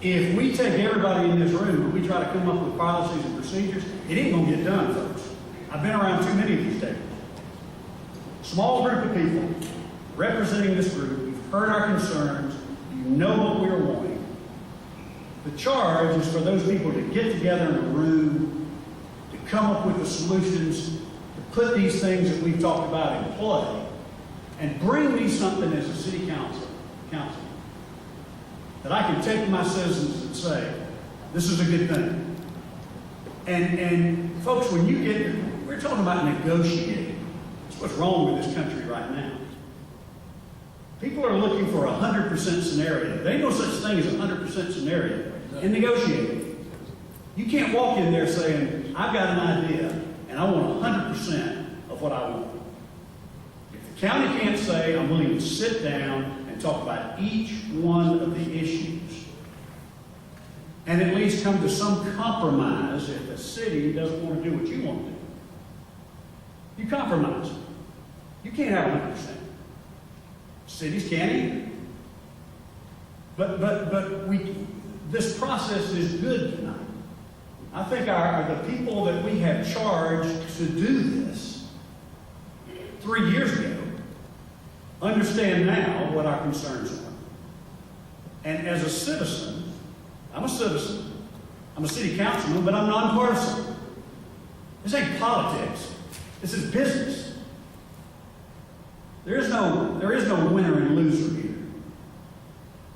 If we take everybody in this room and we try to come up with policies and procedures, it ain't going to get done, folks. I've been around too many of these tables. Small group of people representing this group. You've heard our concerns. You know what we're wanting. The charge is for those people to get together in a room, to come up with the solutions, to put these things that we've talked about in play, and bring me something as a city council that I can take to my citizens and say, this is a good thing. And folks, when you get, we're talking about negotiating. That's what's wrong with this country right now. People are looking for a 100% scenario. There ain't no such thing as a 100% scenario in negotiating. You can't walk in there saying, I've got an idea and I want 100% of what I want. If the county can't say, I'm willing to sit down and talk about each one of the issues and at least come to some compromise if the city doesn't want to do what you want to do, you compromise. You can't have 100%. Cities can't either. But this process is good tonight. I think the people that we have charged to do this 3 years ago understand now what our concerns are. And as a citizen, I'm a citizen, I'm a city councilman, but I'm nonpartisan. This ain't politics. This is business. There is no winner and loser here.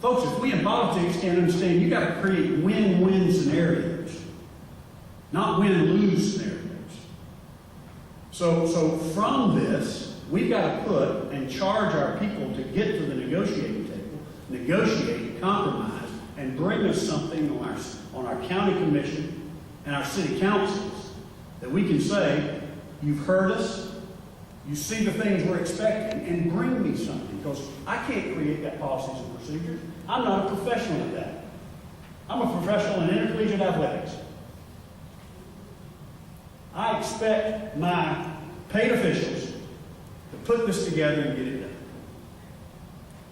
Folks, if we in politics can't understand, you got to create win-win scenarios, not win-lose scenarios. So from this, we've got to put and charge our people to get to the negotiating table, negotiate, compromise, and bring us something on our county commission and our city councils that we can say, you've heard us, you see the things we're expecting, and bring me something, because I can't create that policies and procedures. I'm not a professional at that. I'm a professional in intercollegiate athletics. I expect my paid officials to put this together and get it done.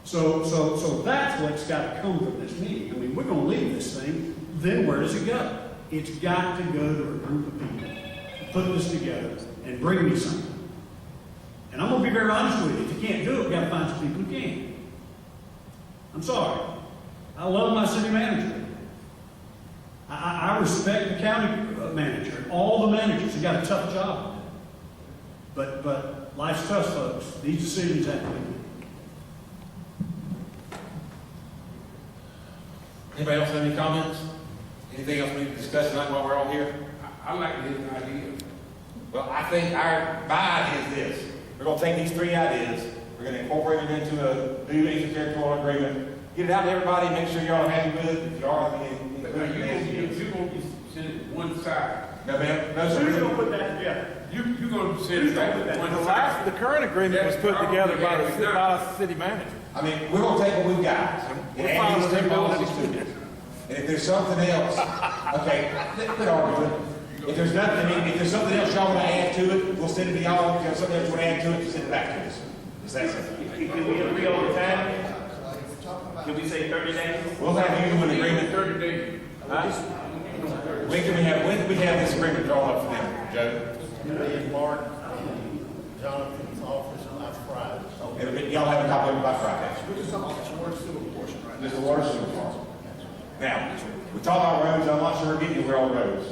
So that's what's got to come from this meeting. I mean, we're going to leave this thing, then where does it go? It's got to go to a group of people to put this together and bring me something. And I'm going to be very honest with you. If you can't do it, we've got to find some people who can. I'm sorry. I love my city manager. I respect the county manager and all the managers. They've got a tough job. But life's tough, folks. These decisions have to be made. Anybody else have any comments? Anything else we need to discuss tonight while we're all here? I like his idea. Well, I think my idea is this. We're going to take these 3 ideas, we're going to incorporate them into a new interterritorial agreement, get it out to everybody, make sure y'all are happy with it. If you are, then You're going to send it one side. No, ma'am. No, sir. Who's going to put that together? You're going to send it back one side. The current agreement was put together by the city manager. I mean, we're going to take what we've got and add these 2 policies to it. And if there's something else, okay, quit arguing. If there's nothing, if there's something else y'all want to add to it, we'll send it to y'all. If there's something else you want to add to it, send it back to us. Is that simple? Can we agree on the time? Can we say 30 days? We'll have you do an agreement. 30 days. When can we have this agreement drawn up for them, Joe? In Mark, Jonathan's office last Friday. And y'all have a copy of it by Friday. We're just talking about the water sewer portion right now. Just the water sewer part. Now, we talk about roads, I'm not sure we're getting anywhere on roads.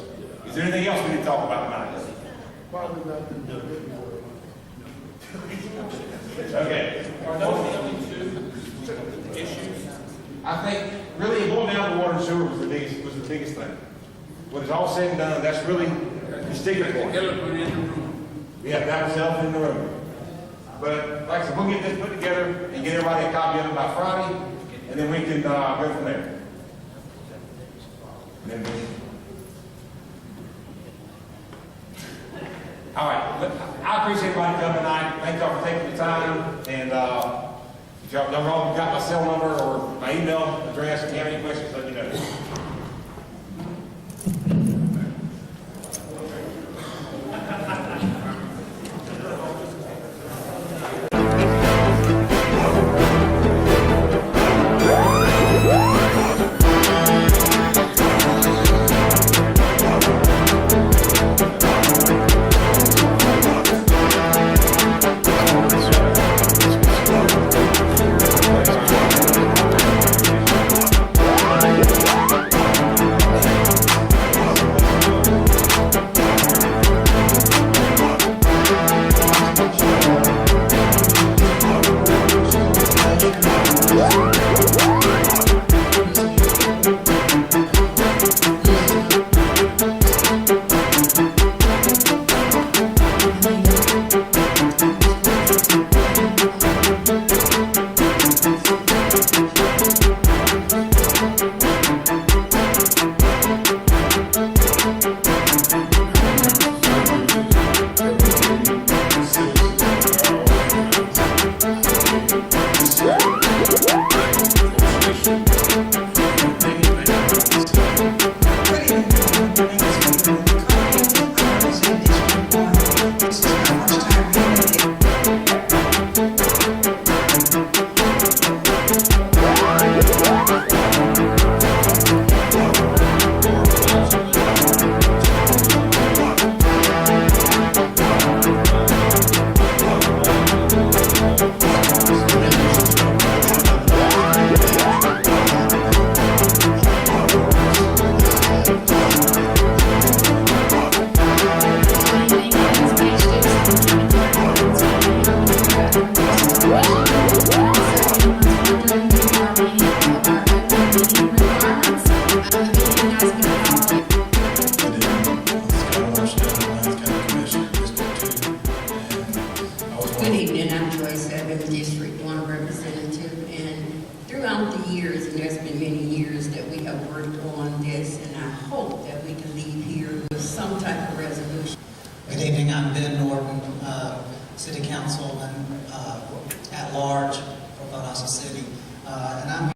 Is there anything else we need to talk about tonight? Probably nothing to do. Okay. Are those the only 2 issues? I think really going down to water and sewer was the biggest thing. When it's all said and done, that's really the sticking point. Elephant in the room. Yeah, that was the elephant in the room. But like I said, we'll get this put together and get everybody a copy of it by Friday, and then we can go from there. And then all right. I appreciate everybody coming tonight. Thank y'all for taking the time. And if y'all got my cell number or my email address, if you have any questions, let me know. years, and there's been many years that we have worked on this, and I hope that we can leave here with some type of resolution. Good evening, I'm Ben Norton, City Councilman at large for Valdosta City, and I'm